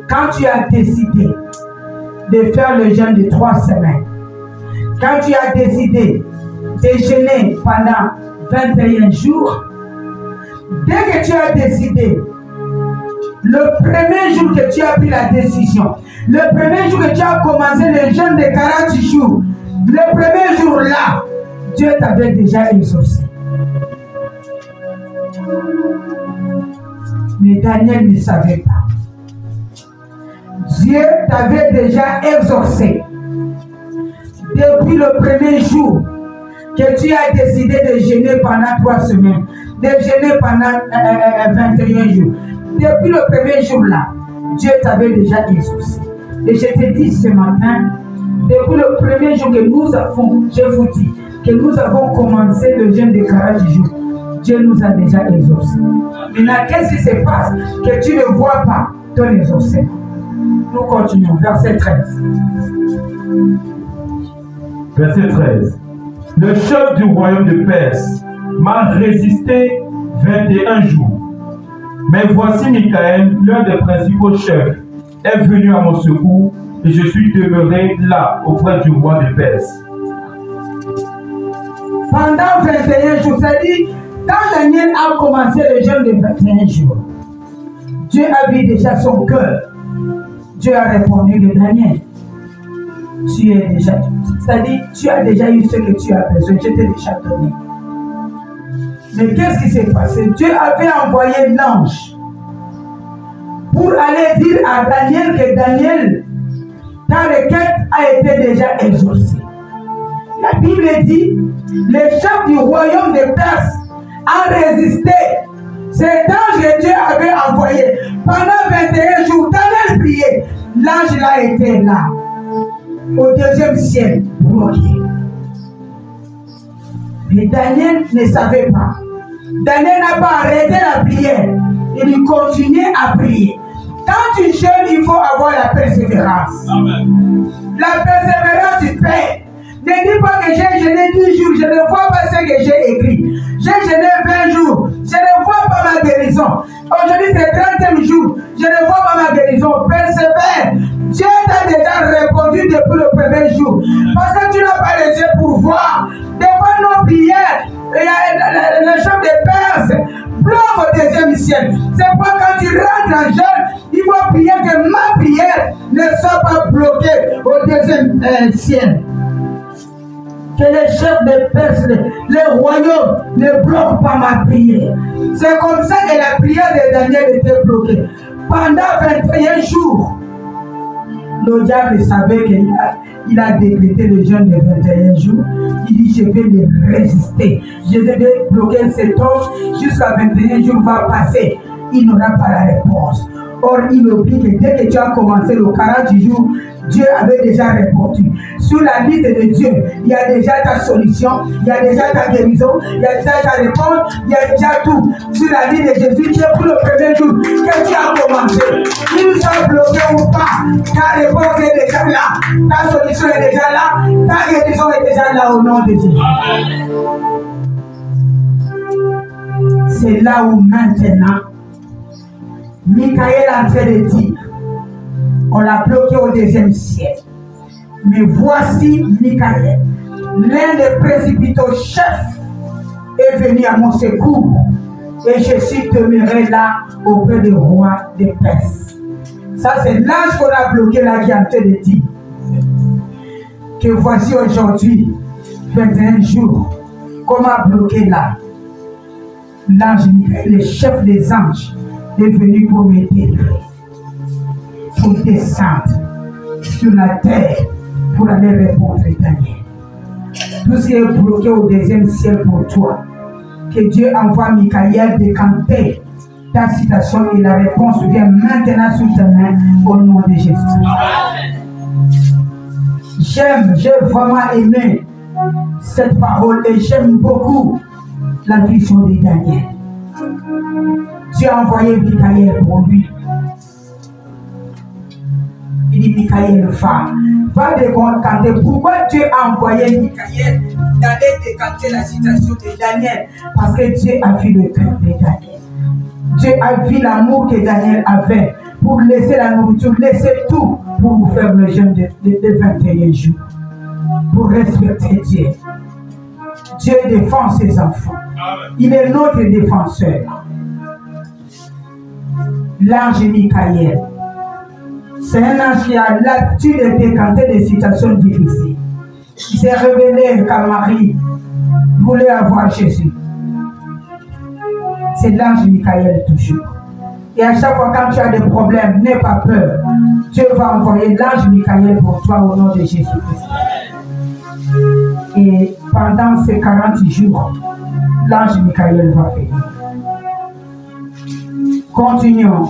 C: quand tu as décidé de faire le jeûne de 3 semaines, quand tu as décidé de jeûner pendant 21 jours, dès que tu as décidé, le premier jour que tu as pris la décision, le premier jour que tu as commencé le jeûne de 40 jours, le premier jour là, Dieu t'avait déjà exaucé. Mais Daniel ne savait pas. Dieu t'avait déjà exaucé. Depuis le premier jour que tu as décidé de jeûner pendant 3 semaines, de jeûner pendant 21 jours. Depuis le premier jour là, Dieu t'avait déjà exaucé. Et je te dis ce matin, depuis le premier jour que nous avons, je vous dis, que nous avons commencé le jeûne de 40 jours, Dieu nous a déjà exaucés. Maintenant, qu'est-ce qui se passe que tu ne vois pas ton exaucement? Nous continuons, verset 13.
D: Verset 13. Le chef du royaume de Perse m'a résisté 21 jours. Mais voici Michael, l'un des principaux chefs, est venu à mon secours et je suis demeuré là auprès du roi de Perse.
C: Pendant 21 jours, c'est-à-dire, quand Daniel a commencé le jeûne de 21 jours, Dieu a vu déjà son cœur. Dieu a répondu que Daniel, tu es déjà, c'est-à-dire, tu as déjà eu ce que tu as besoin, je t'ai déjà donné. Mais qu'est-ce qui s'est passé? Dieu avait envoyé l'ange pour aller dire à Daniel que Daniel, ta requête a été déjà exaucée. La Bible dit, le chef du royaume de Perse a résisté. Cet ange que Dieu avait envoyé pendant 21 jours, Daniel priait. L'ange là était là, au 2e ciel, bloqué. Mais Daniel ne savait pas. Daniel n'a pas arrêté la prière. Il continuait à prier. Quand tu jeûnes, il faut avoir la persévérance.
D: Amen.
C: La persévérance paie. Ne dis pas que j'ai jeûné 10 jours, je ne vois pas ce que j'ai écrit. J'ai jeûné 20 jours, je ne vois pas ma guérison. Aujourd'hui c'est le 30e jour, je ne vois pas ma guérison. Persévère. Dieu t'a déjà répondu depuis le premier jour. Parce que tu n'as pas les yeux pour voir. Devant nos prières, il y a le chef de Perse bloque au deuxième ciel. C'est pourquoi quand tu rentres en jeûne, il faut prier que ma prière ne soit pas bloquée au deuxième ciel. Que les chefs de Perse, les royaumes ne bloquent pas ma prière. C'est comme ça que la prière de Daniel était bloquée. Pendant 21 jours, le diable savait qu'il a décrété le jeûne de 21 jours. Il dit, je vais le résister. Je vais bloquer cet homme jusqu'à 21 jours va passer. Il n'aura pas la réponse. Or, il oublie que dès que tu as commencé le 40 jours, Dieu avait déjà répondu. Sur la liste de Dieu, il y a déjà ta solution, il y a déjà ta guérison, il y a déjà ta réponse, il y a déjà tout. Sur la liste de Jésus, Dieu pour le premier jour que tu as commencé, qu'il soit bloqué ou pas, ta réponse est déjà là, ta solution est déjà là, ta guérison est déjà là au nom de Jésus. C'est là où maintenant, Michael est en train de dire, on l'a bloqué au deuxième siècle. Mais voici Michael, l'un des précipitaux chefs, est venu à mon secours. Et je suis demeuré là auprès du roi des Perses. Ça, c'est l'ange qu'on a bloqué là qui est en train de dire que voici aujourd'hui, 21 jours, qu'on m'a bloqué là. L'ange Michael, le chef des anges, est venu pour me délivrer, pour descendre sur la terre pour aller répondre à Daniel. Tout ce qui est bloqué au deuxième ciel pour toi, que Dieu envoie Michael décanter ta citation et la réponse vient maintenant sur ta main au nom de Jésus. J'ai vraiment aimé cette parole et j'aime beaucoup la vision de Daniel. Dieu a envoyé Michael pour lui. Il dit, Michael, va décanter. Pourquoi Dieu a envoyé Michael d'aller décanter la situation de Daniel? Parce que Dieu a vu le cœur de Daniel. Dieu a vu l'amour que Daniel avait pour laisser la nourriture, laisser tout pour vous faire le jeûne de 21 jours. Pour respecter Dieu. Dieu défend ses enfants. Il est notre défenseur. L'ange Michael, c'est un ange qui a l'habitude de décanter des situations difficiles. Il s'est révélé quand Marie voulait avoir Jésus. C'est l'ange Michael toujours. Et à chaque fois quand tu as des problèmes, n'aie pas peur. Dieu va envoyer l'ange Michael pour toi au nom de Jésus-Christ. Et pendant ces 40 jours, l'ange Michael va venir. Continuons.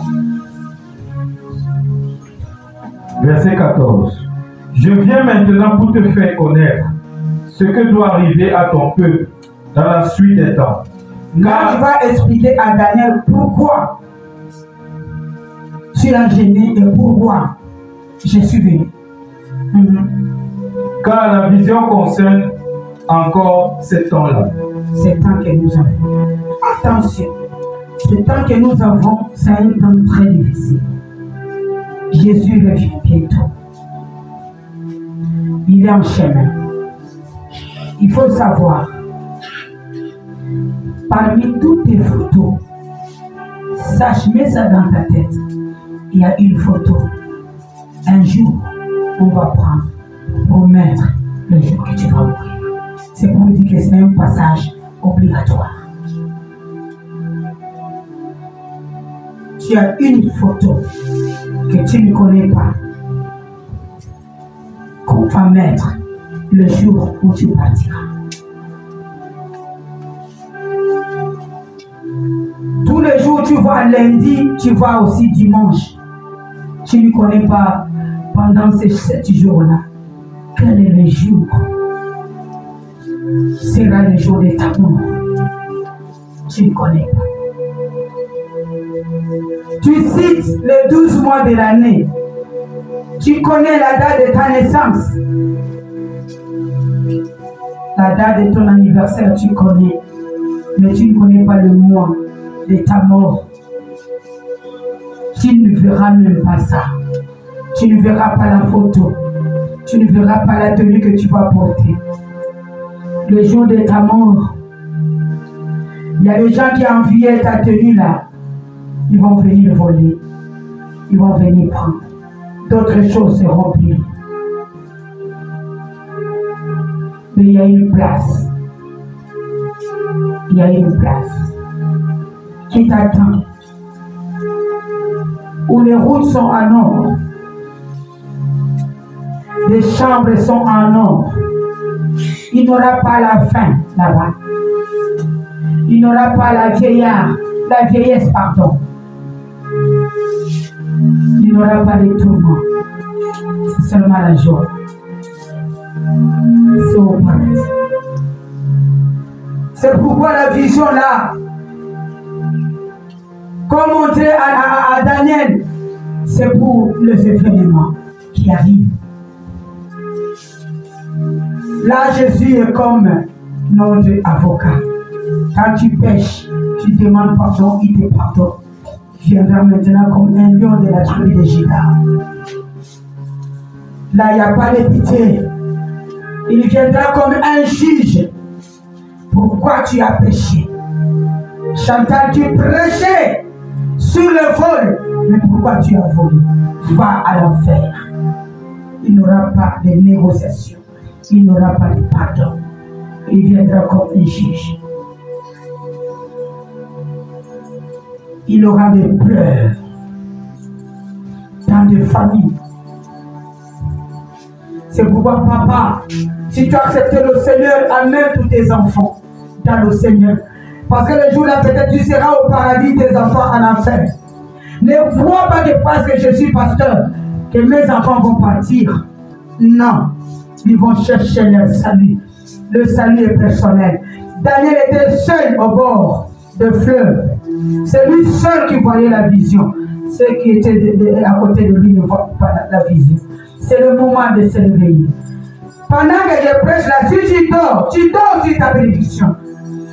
D: Verset 14. Je viens maintenant pour te faire connaître ce que doit arriver à ton peuple dans la suite des temps.
C: Là, tu vas expliquer à Daniel pourquoi tu as gêné et pourquoi je suis venu.
D: Car la vision concerne encore ces temps-là.
C: C'est temps que nous avons. Attention. Ce temps que nous avons, c'est un temps très difficile. Jésus revient bientôt. Il est en chemin. Il faut savoir, parmi toutes tes photos, sache, mets ça dans ta tête. Il y a une photo. Un jour, on va prendre pour mettre le jour que tu vas mourir. C'est pour dire que c'est un passage obligatoire. Tu as une photo que tu ne connais pas qu'on va mettre le jour où tu partiras. Tous les jours tu vas lundi, tu vas aussi dimanche. Tu ne connais pas pendant ces 7 jours-là quel est le jour sera le jour de ta mort. Tu ne connais pas. Tu Tu cites les 12 mois de l'année. Tu connais la date de ta naissance. La date de ton anniversaire, tu connais. Mais tu ne connais pas le mois de ta mort. Tu ne verras même pas ça. Tu ne verras pas la photo. Tu ne verras pas la tenue que tu vas porter. Le jour de ta mort, il y a des gens qui envient ta tenue là. Ils vont venir voler. Ils vont venir prendre. D'autres choses seront prises. Mais il y a une place. Il y a une place qui t'attend. Où les routes sont en or. Les chambres sont en or. Il n'aura pas la faim là-bas. Il n'aura pas la vieillesse, pardon. Il n'aura pas de tourments. C'est seulement la joie. C'est au paradis. C'est pourquoi la vision là, comme montré à Daniel, c'est pour les événements qui arrivent. Là, Jésus est comme notre avocat. Quand tu pêches, tu demandes pardon, il te pardonne. Il viendra maintenant comme un lion de la tribu de Juda. Là, il n'y a pas de pitié. Il viendra comme un juge. Pourquoi tu as péché? Chantal, tu prêchais sur le vol. Mais pourquoi tu as volé? Va à l'enfer. Il n'aura pas de négociation. Il n'aura pas de pardon. Il viendra comme un juge. Il aura des pleurs dans des familles. C'est pourquoi, papa, si tu acceptes le Seigneur, amène tous tes enfants dans le Seigneur. Parce que le jour-là, peut-être tu seras au paradis, tes enfants en enfer. Ne crois pas que parce que je suis pasteur, que mes enfants vont partir. Non, ils vont chercher leur salut. Le salut est personnel. Daniel était seul au bord de fleuve. C'est lui seul qui voyait la vision. Ceux qui étaient à côté de lui ne voient pas la vision. C'est le moment de se réveiller. Pendant que je prêche là, si tu dors sur ta bénédiction.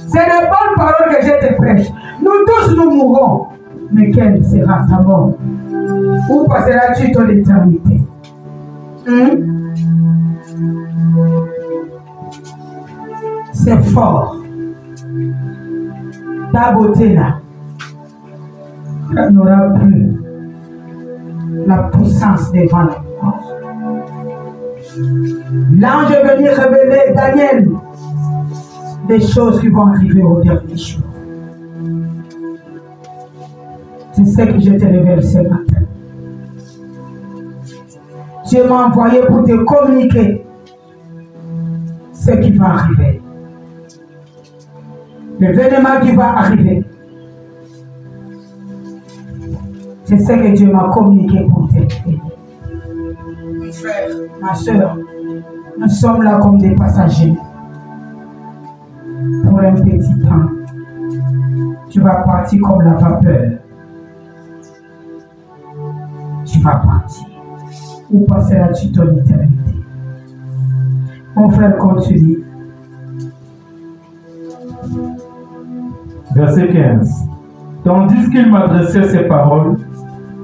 C: C'est les bonnes paroles que je te prêche. Nous tous nous mourrons. Mais quelle sera ta mort? Où passeras-tu ton éternité? C'est fort. Ta beauté là, elle n'aura plus la puissance devant la mort. L'ange est venu révéler Daniel des choses qui vont arriver au dernier jour. C'est ce que je te révèle ce matin. Dieu m'a envoyé pour te communiquer ce qui va arriver. L'événement qui va arriver. C'est ce que Dieu m'a communiqué pour te dire. Mon frère, ma soeur, nous sommes là comme des passagers. Pour un petit temps, tu vas partir comme la vapeur. Tu vas partir. Où passeras-tu ton éternité? Mon frère, continue.
D: Verset 15. Tandis qu'il m'adressait ces paroles,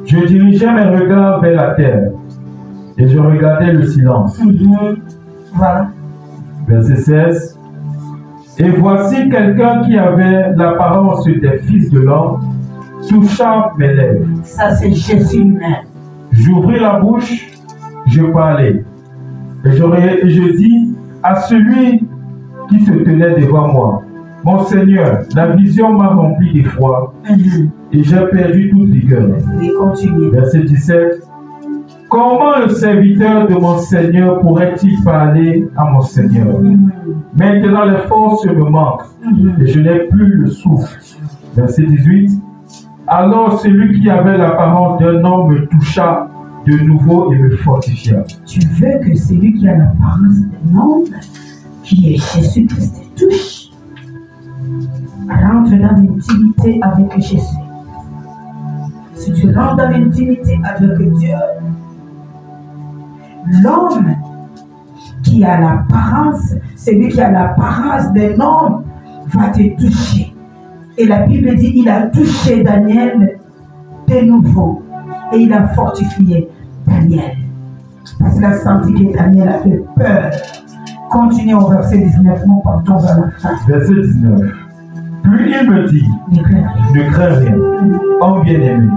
D: je dirigeais mes regards vers la terre et je regardais le silence.
C: Voilà.
D: Verset 16. Et voici quelqu'un qui avait l'apparence des fils de l'homme toucha mes lèvres.
C: Ça, c'est Jésus lui-même.
D: J'ouvris la bouche, je parlais. Et je dis à celui qui se tenait devant moi, mon Seigneur, la vision m'a rempli d'effroi et j'ai perdu toute vigueur. Verset 17. Comment le serviteur de mon Seigneur pourrait-il parler à mon Seigneur? Maintenant les forces me manquent et je n'ai plus le souffle. Verset 18. Alors celui qui avait l'apparence d'un homme me toucha de nouveau et me fortifia.
C: Tu veux que celui qui a l'apparence d'un homme, qui est Jésus-Christ, te touche? Rentre dans l'intimité avec Jésus. Si tu rentres dans l'intimité avec Dieu, l'homme qui a l'apparence, celui qui a l'apparence d'un homme, va te toucher. Et la Bible dit, il a touché Daniel de nouveau. Et il a fortifié Daniel. Parce qu'il a senti que Daniel avait peur. Continuez au verset 19, nous partons vers la fin.
D: Verset 19. Puis il me dit, ne crains rien, oh bien-aimé,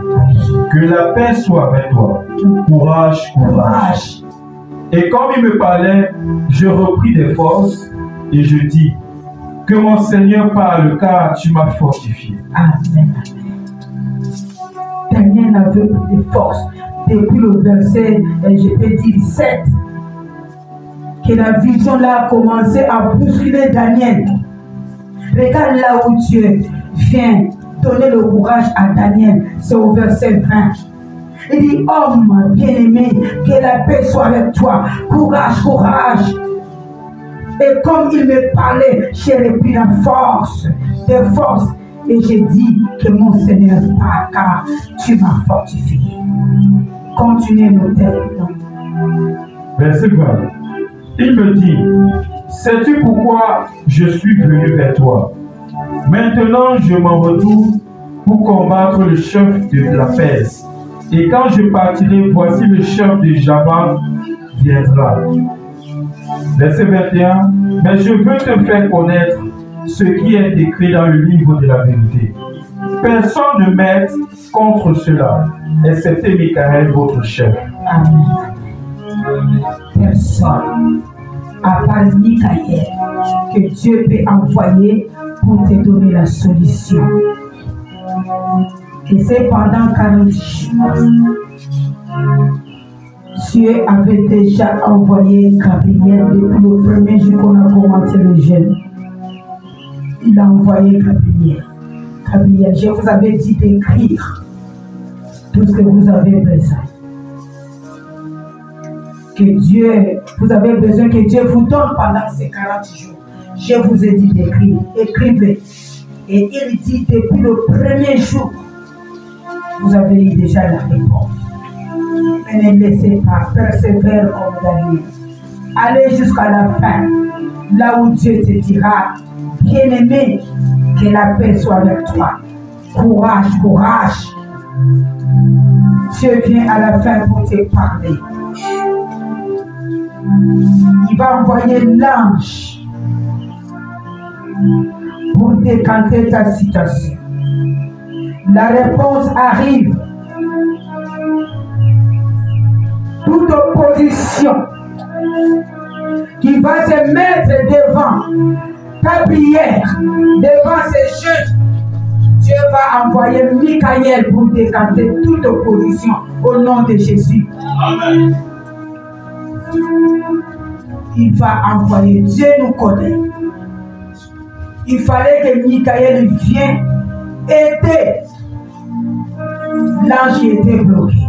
D: que la paix soit avec toi. Courage, courage. Et comme il me parlait, je repris des forces et je dis, que mon Seigneur parle, car tu m'as fortifié.
C: Amen. Daniel avait des forces. Depuis le verset, je peux dire 7, que la vision là a commencé à bousculer Daniel. Regarde là où Dieu vient donner le courage à Daniel. C'est au verset 20. Il dit, homme bien-aimé, que la paix soit avec toi. Courage, courage. Et comme il me parlait, j'ai repris la force, des forces. Et j'ai dit que mon Seigneur parle, car tu m'as fortifié. Continuez nos termes.
D: Verset 20. Il me dit, sais-tu pourquoi je suis venu vers toi? Maintenant je m'en retourne pour combattre le chef de la Perse. Et quand je partirai, voici le chef de Java viendra. Verset 21. Mais je veux te faire connaître ce qui est écrit dans le livre de la vérité. Personne ne m'aide contre cela, excepté Michaël, votre chef.
C: Amen. Personne, à part Michaël, que Dieu peut envoyer pour te donner la solution. Et c'est pendant 40 jours, Dieu avait déjà envoyé Gabriel depuis le premier jour qu'on a commencé le jeûne. Il a envoyé Gabriel. Gabriel, je vous avais dit d'écrire tout ce que vous avez besoin. Que Dieu, vous avez besoin que Dieu vous donne pendant ces 40 jours. Je vous ai dit d'écrire. Écrivez. Et il dit depuis le premier jour, vous avez eu déjà la réponse. Mais ne laissez pas, persévérer comme Daniel. Allez jusqu'à la fin, là où Dieu te dira, bien-aimé, que la paix soit avec toi. Courage, courage. Dieu vient à la fin pour te parler. Il va envoyer l'ange pour décanter ta situation. La réponse arrive. Toute opposition qui va se mettre devant ta prière, devant ces juges, Dieu va envoyer Michaël pour décanter toute opposition au nom de Jésus.
D: Amen.
C: Il va envoyer, Dieu nous connaît. Il fallait que Michaël vienne aider. L'ange était bloqué.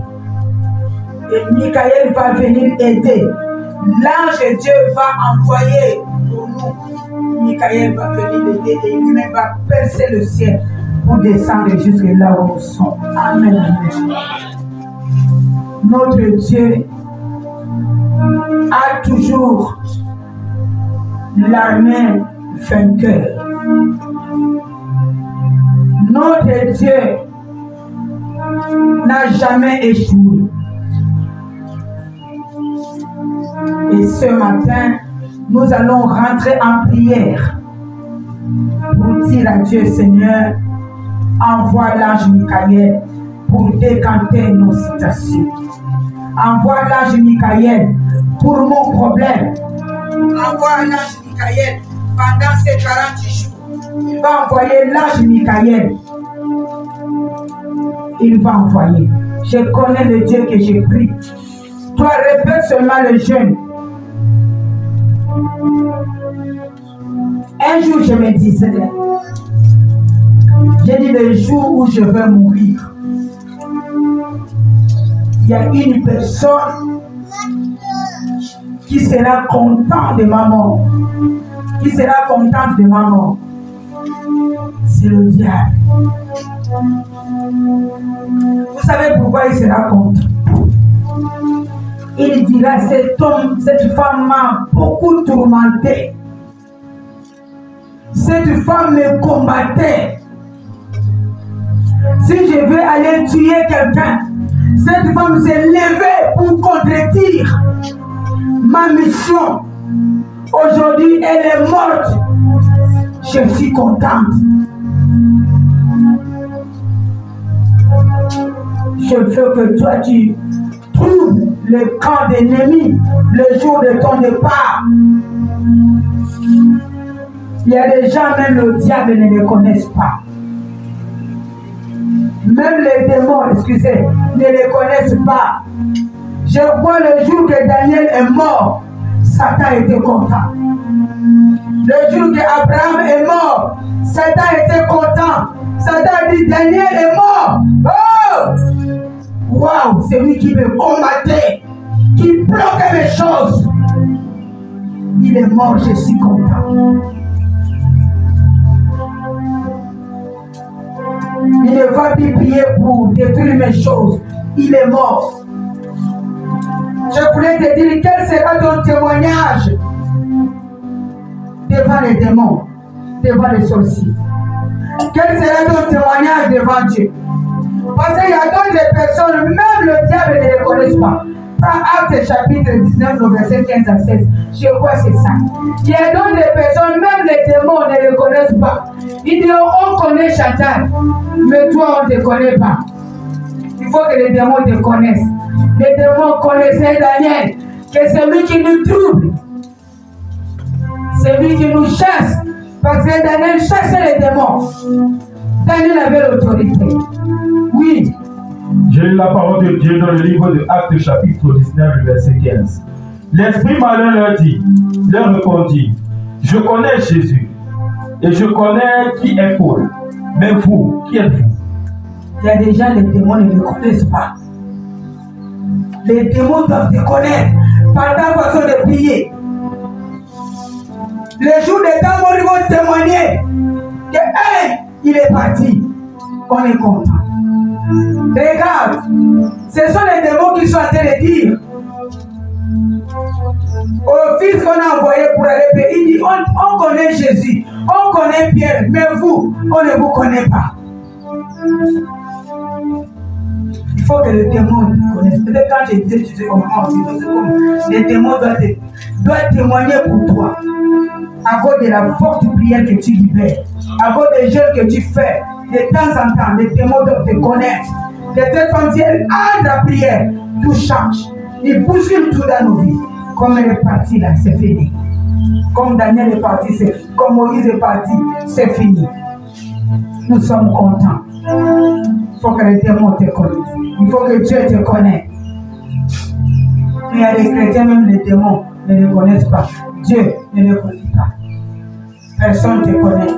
C: Et Michaël va venir aider. L'ange de Dieu va envoyer pour nous. Michaël va venir aider et lui-même va percer le ciel pour descendre jusque là où nous sommes. Amen. Amen. Notre Dieu a toujours la main vainqueur. Notre Dieu n'a jamais échoué. Et ce matin, nous allons rentrer en prière pour dire à Dieu, Seigneur, envoie l'ange Michaël pour décanter nos situations. Envoie l'ange Michaël pour mon problème. Envoie l'ange Michaël pendant ces 40 jours. Il va envoyer l'ange Michaël. Il va envoyer. Je connais le Dieu que j'ai pris. Toi, répète seulement le jeûne. Un jour, je me disais, j'ai dit le jour où je vais mourir, il y a une personne qui sera contente de ma mort. Qui sera contente de ma mort. C'est le diable. Vous savez pourquoi il sera content? Il dira, cet homme, cette femme m'a beaucoup tourmenté. Cette femme me combattait. Si je veux aller tuer quelqu'un, cette femme s'est levée pour contredire ma mission. Aujourd'hui, elle est morte. Je suis contente. Je veux que toi, tu trouves le camp d'ennemis le jour de ton départ. Il y a des gens, même le diable ne les connaissent pas. Même les démons, excusez, ne les connaissent pas. Je vois le jour que Daniel est mort, Satan était content. Le jour que Abraham est mort, Satan était content. Satan a dit, Daniel est mort. Oh! Waouh, c'est lui qui me combattait, qui bloquait mes choses. Il est mort, je suis content. Il ne va plus prier pour détruire mes choses. Il est mort. Je voulais te dire, quel sera ton témoignage devant les démons, devant les sorciers? Quel sera ton témoignage devant Dieu? Parce qu'il y a d'autres personnes, même le diable ne les connaît pas. Prends Actes chapitre 19, le verset 15 à 16. Je crois que c'est ça. Il y a d'autres personnes, même les démons ne les connaissent pas. Ils disent, on connaît Chantal, mais toi, on ne te connaît pas. Il faut que les démons te connaissent. Les démons connaissaient Daniel, que c'est lui qui nous trouble. C'est lui qui nous chasse. Parce que Daniel chassait les démons. Daniel avait l'autorité. Oui.
D: J'ai lu la parole de Dieu dans le livre de Actes chapitre 19, verset 15. L'esprit malin leur répondit, je connais Jésus et je connais qui est Paul. Mais vous, qui êtes-vous?
C: Il y a des gens, les démons ne me connaissent pas. Les démons doivent te connaître par ta façon de prier. Le jour des temps, ils vont témoigner que hey, il est parti. On est content. Regarde, ce sont les démons qui sont en train de dire au fils qu'on a envoyé pour aller payer. Il dit on connaît Jésus, on connaît Pierre, mais vous, on ne vous connaît pas. Il faut que les démons connaissent. Peut-être quand j'ai dit, tu sais comment les démons doivent témoigner pour toi. À cause de la forte prière que tu libères, à cause des jeûnes que tu fais, de temps en temps, les démons doivent te connaître. De cette façon, si elle a la prière, tout change. Il bouscule tout dans nos vies. Comme elle est partie là, c'est fini. Comme Daniel est parti, c'est fini. Comme Moïse est parti, c'est fini. Nous sommes contents. Il faut que les démons te connaissent. Il faut que Dieu te connaisse. Il y a des chrétiens, même les démons ne les connaissent pas. Dieu ne les connaît pas. Personne ne te connaît.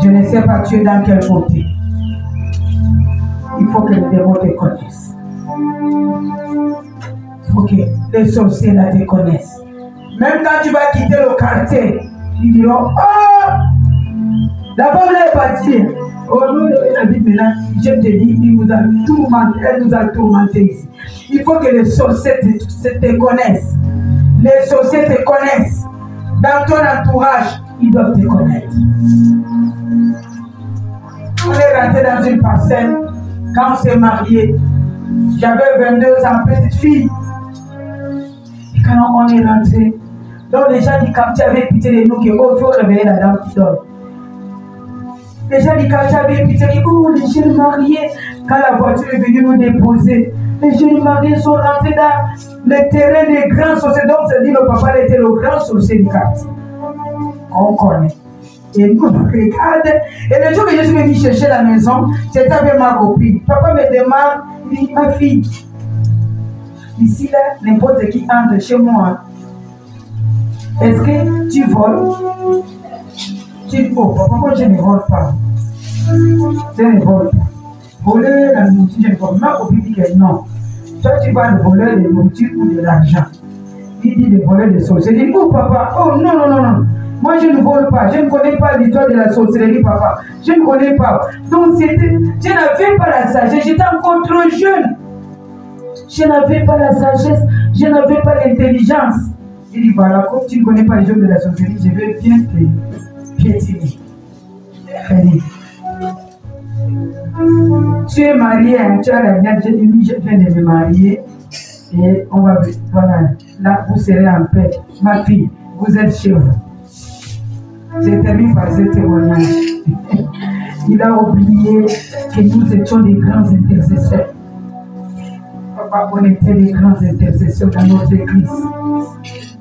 C: Je ne sais pas tu es dans quel côté. Il faut que les démons te connaissent. Il faut que les sorciers là te connaissent. Même quand tu vas quitter le quartier, ils diront, oh, la femme là est partie. Oh non, elle a dit maintenant, je te dis, il nous a tourmenté, elle nous a tourmenté ici. Il faut que les sorciers te connaissent. Les sorciers te connaissent. Dans ton entourage, ils doivent te connaître. On est rentré dans une parcelle. Quand on s'est marié, j'avais 22 ans, petite fille. Et quand on est rentré, donc les gens du quartier avaient pitié de nous, qu'il faut réveiller la dame qui dort. Les gens du quartier avaient pitié, oh, les jeunes mariés. Quand la voiture est venue nous déposer, les jeunes mariés sont rentrés dans le terrain des grands sorciers. Donc, c'est dit le papa était le grand sorcier du quartier. On connaît. Et nous, on regarde. Et le jour que je suis venu chercher la maison, j'étais avec ma copine. Papa me demande, il dit, ma fille, ici, là, n'importe qui entre chez moi. Est-ce que tu voles? Tu dis, oh, papa, moi, je ne vole pas. Je ne vole pas. Voler la nourriture, je ne vole pas. Ma copine dit que non. Toi, tu vas le voler de nourriture ou de l'argent. Il dit de voler des choses. Je dis, oh, papa, oh, non, non, non, non. Moi, je ne vole pas. Je ne connais pas l'histoire de la sorcellerie, papa. Je ne connais pas. Donc, je n'avais pas la sagesse. J'étais encore trop jeune. Je n'avais pas la sagesse. Je n'avais pas l'intelligence. Il dit, voilà, comme tu ne connais pas les choses de la sorcellerie, je vais bien te piétiner. Tu es marié, hein, tu as la mienne, j'ai dit, je viens de me marier. Et on va, voilà, là, vous serez en paix. Ma fille, vous êtes chez vous. J'ai terminé par ce témoignage. Il a oublié que nous étions des grands intercesseurs. Papa, on était des grands intercesseurs dans notre église.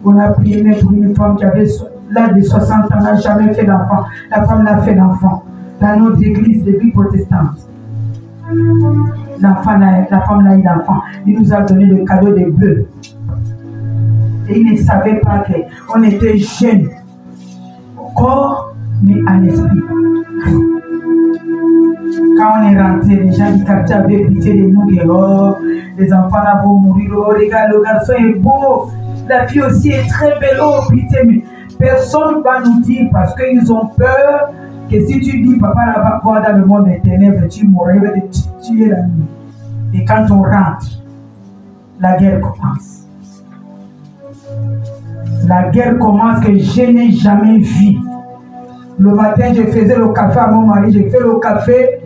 C: On a prié même pour une femme qui avait l'âge de 60 ans, n'a jamais fait d'enfant. La femme l'a fait d'enfant dans notre église d'église protestante. La femme l'a eu d'enfant. Il nous a donné le cadeau des bœufs. Et il ne savait pas qu'on était jeunes au corps, mais à l'esprit. Quand on est rentré, les gens du quartier avaient pitié de nous. Et, oh, les enfants là vont mourir. Oh, regarde, le garçon est beau. La fille aussi est très belle. Oh, pitié. Mais personne ne va nous dire parce qu'ils ont peur que si tu dis papa là va voir dans le monde des ténèbres, tu mourras, il va te tuer la nuit. Et quand on rentre, la guerre commence. La guerre commence que je n'ai jamais vue. Le matin, je faisais le café à mon mari, je fais le café,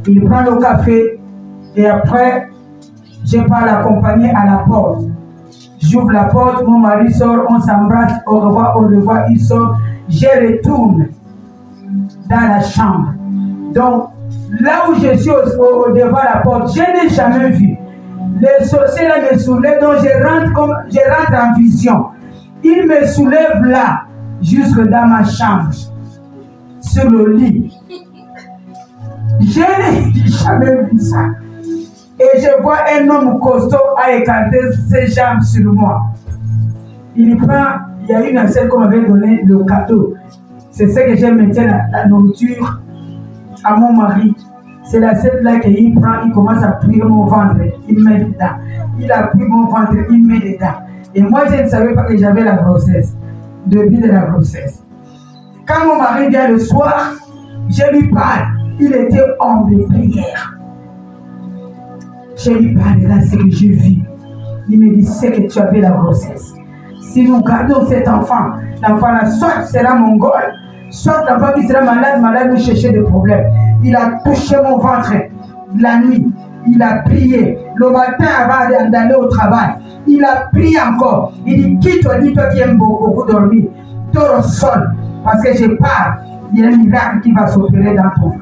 C: il prend le café et après, je pars l'accompagner à la porte. J'ouvre la porte, mon mari sort, on s'embrasse, au revoir, il sort, je retourne dans la chambre. Donc, là où je suis devant la porte, je n'ai jamais vu. Les sorciers là me soulèvent, donc je rentre en vision. Ils me soulèvent là, jusque dans ma chambre, sur le lit. Je n'ai jamais vu ça. Et je vois un homme costaud à écarter ses jambes sur moi. Il y a une assiette qu'on m'avait donné le cadeau. C'est ce que j'ai maintenant la nourriture à mon mari. C'est l'assiette là qu'il prend, il commence à plier mon ventre, il met dedans. Il appuie mon ventre, il met dedans. Et moi, je ne savais pas que j'avais la grossesse, début de la grossesse. Quand mon mari vient le soir, je lui parle. Il était homme de prière. Je lui parle de là, ce que je vis. Il me dit, c'est que tu avais la grossesse. Si nous gardons cet enfant, l'enfant là, soit sera mongol, soit l'enfant qui sera malade, nous chercher des problèmes. Il a touché mon ventre la nuit. Il a prié. Le matin, avant d'aller au travail, il a prié encore. Il dit, qui toi qui aimes beaucoup dormir, dors au sol. Parce que je pars, il y a un miracle qui va s'opérer dans ton ventre.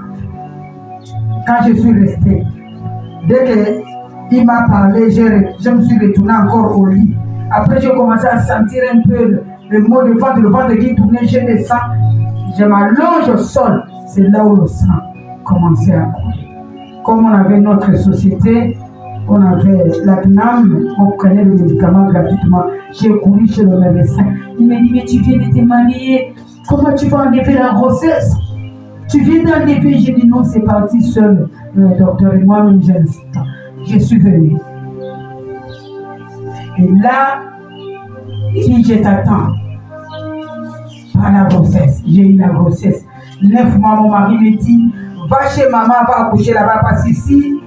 C: Quand je suis resté, dès qu'il m'a parlé, je me suis retourné encore au lit. Après, j'ai commencé à sentir un peu le mot de ventre, le ventre qui tournait, je descends. Je m'allonge au sol. C'est là où le sang commençait à couler. Comme on avait notre société, on avait la CNAM, on prenait le médicament gratuitement. J'ai couru chez le médecin. Il m'a dit, mais tu viens de te marier, comment tu vas enlever la grossesse? Tu viens d'enlever. J'ai dit, non, c'est parti seul, le docteur et moi-même, je suis venu. Et là, si je t'attends, par la grossesse, j'ai eu la grossesse. 9 mois, mon mari me dit, va chez maman, va accoucher là-bas, parce qu'ici,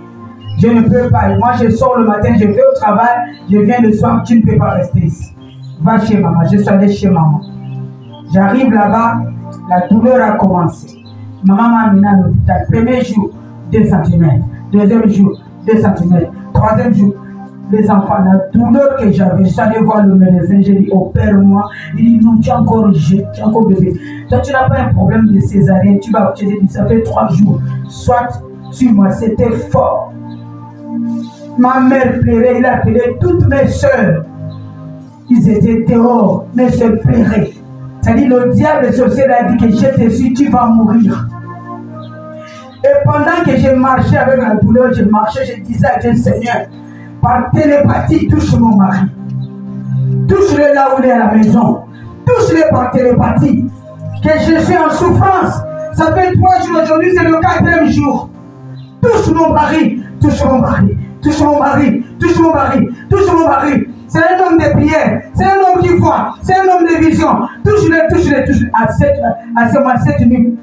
C: je ne peux pas. Et moi, je sors le matin, je vais au travail, je viens le soir, tu ne peux pas rester ici. Va chez maman. Je suis allé chez maman. J'arrive là-bas, la douleur a commencé. Maman m'a amené à l'hôpital. Premier jour, 2 cm. Deuxième jour, 2 cm. Troisième jour, les enfants, la douleur que j'avais, j'allais voir le médecin, j'ai dit, opère-moi. Il dit, non, tu es encore jeune, tu es encore bébé. Toi, tu n'as pas un problème de césarienne, tu vas, j'ai dit, ça fait 3 jours. Soit, suis-moi, c'était fort. Ma mère pleurait, il a appelé toutes mes soeurs. Ils étaient dehors, mes soeurs pleuraient. C'est-à-dire, le diable sorcier a dit que je te suis, tu vas mourir. Et pendant que je marchais avec la douleur, je marchais, je disais à Dieu, Seigneur, par télépathie, touche mon mari. Touche-le là où il est à la maison. Touche-le par télépathie. Que je suis en souffrance. Ça fait 3 jours aujourd'hui, c'est le 4e jour. Touche mon mari, touche mon mari, touche mon mari, touche mon mari, touche mon mari. C'est un homme de prière, c'est un homme qui voit, c'est un homme de vision. touche-le. À ce moment, cette nuit,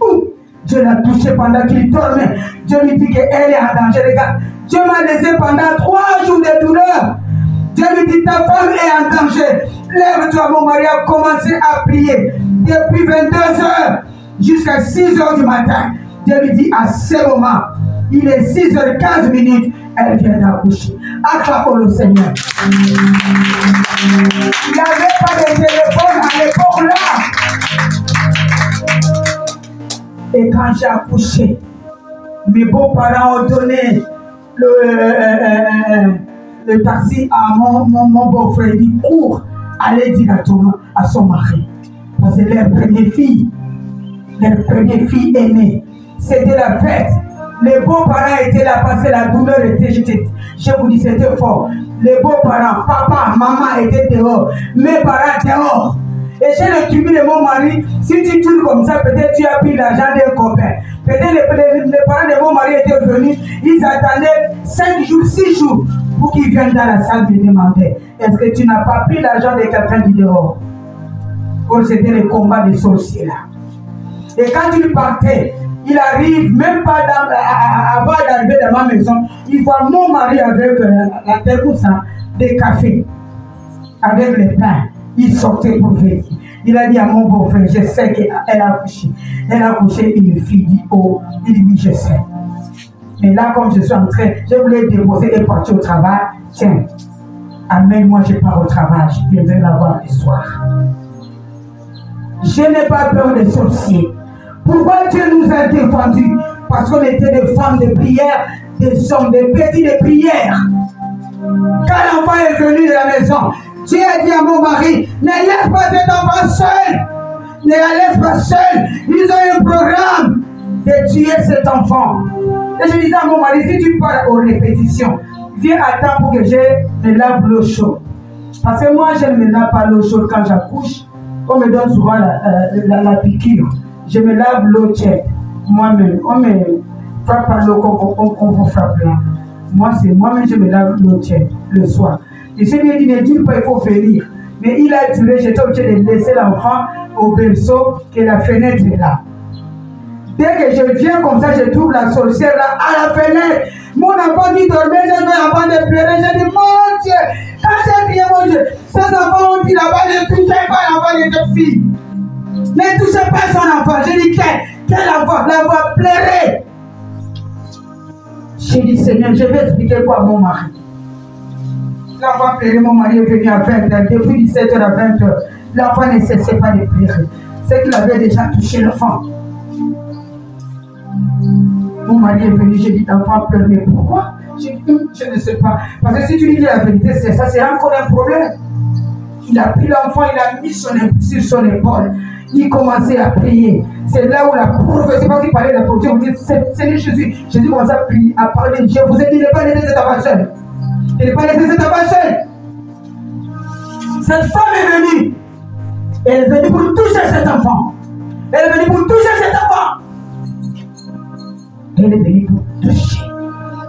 C: Dieu l'a touché pendant qu'il dormait. Dieu lui dit qu'elle est en danger. Regarde, Dieu m'a laissé pendant 3 jours de douleur. Dieu lui dit, ta femme est en danger. Lève-toi, mon mari a commencé à prier. Depuis 22 heures jusqu'à 6 heures du matin. Dieu lui dit, à ce moment, il est 6h15, elle vient d'accoucher. Acclamons le Seigneur. Il n'y avait pas de téléphone à l'époque là. Et quand j'ai accouché, mes beaux-parents ont donné le taxi à mon beau-frère. Il dit, cours, allez directement à son mari. Parce que leur première fille est née. C'était la fête. Les beaux-parents étaient là parce que la douleur était, je vous dis, c'était fort. Les beaux-parents, papa, maman étaient dehors. Mes parents dehors. Et j'ai le tribut de mon mari. Si tu tournes comme ça, peut-être tu as pris l'argent d'un copain. Peut-être les parents de mon mari étaient venus. Ils attendaient 5 jours, 6 jours pour qu'ils viennent dans la salle me demander, est-ce que tu n'as pas pris l'argent de quelqu'un du dehors? Oh, c'était le combat des sorciers là. Et quand il partait, il arrive même pas avant d'arriver dans ma maison, il voit mon mari avec la termousse de café, avec le pain. Il sortait pour venir. Il a dit à mon beau-frère, je sais qu'elle a accouché. Elle a accouché une fille. Il dit, oh, il dit, oui, je sais. Mais là, comme je suis en train, je voulais déposer et partir au travail. Tiens, amène-moi, je pars au travail. Je viendrai la voir le soir. Je n'ai pas peur des sorciers. Pourquoi Dieu nous a défendus? Parce qu'on était des femmes de prière, des hommes, des petits de prière. Quand l'enfant est venu de la maison, Dieu a dit à mon mari, ne laisse pas cet enfant seul. Ne la laisse pas seul. Ils ont un programme de tuer cet enfant. Et je disais à mon mari, si tu pars aux répétitions, viens à temps pour que je me lave l'eau chaude. Parce que moi, je ne me lave pas l'eau chaude quand j'accouche. On me donne souvent la piqûre. Je me lave l'eau tiède. Moi-même, on me frappe par l'eau qu'on vous frappe là. Moi-même, je me lave l'eau tiède le soir. Et je lui ai dit, ne dis pas, il faut venir. Mais il a duré, j'étais obligé de laisser l'enfant au berceau, que la fenêtre est là. Dès que je viens comme ça, je trouve la sorcière là, à la fenêtre. Mon enfant qui dormait, je vais avant de pleurer. Je dis, mon Dieu, quand j'ai crié, mon Dieu, ces enfants ont dit là-bas, ne touchez pas l'enfant de cette fille. Ne touchez pas son enfant. Je dis, quel enfant? L'enfant pleurait. J'ai dit, Seigneur, je vais expliquer quoi à mon mari. L'enfant pleurait, mon mari est venu à 20h, depuis 17h à 20h. L'enfant ne cessait pas de pleurer. C'est qu'il avait déjà touché l'enfant. Mon mari est venu, j'ai dit, l'enfant pleure, mais pourquoi? J'ai dit, je ne sais pas. Parce que si tu lui dis la vérité, c'est ça, c'est encore un problème. Il a pris l'enfant, il a mis sur son épaule. Il commençait à prier. C'est là où la prophétie, parce qu'il parlait de la prophétie, on dit, c'est Jésus. Jésus commençait à prier, à parler. Je vous ai dit, ne pas laisser cet enfant seul. Ne pas laisser cet enfant seul. Cette femme est venue. Elle est venue pour toucher cet enfant. Elle est venue pour toucher cet enfant. Elle est venue pour toucher.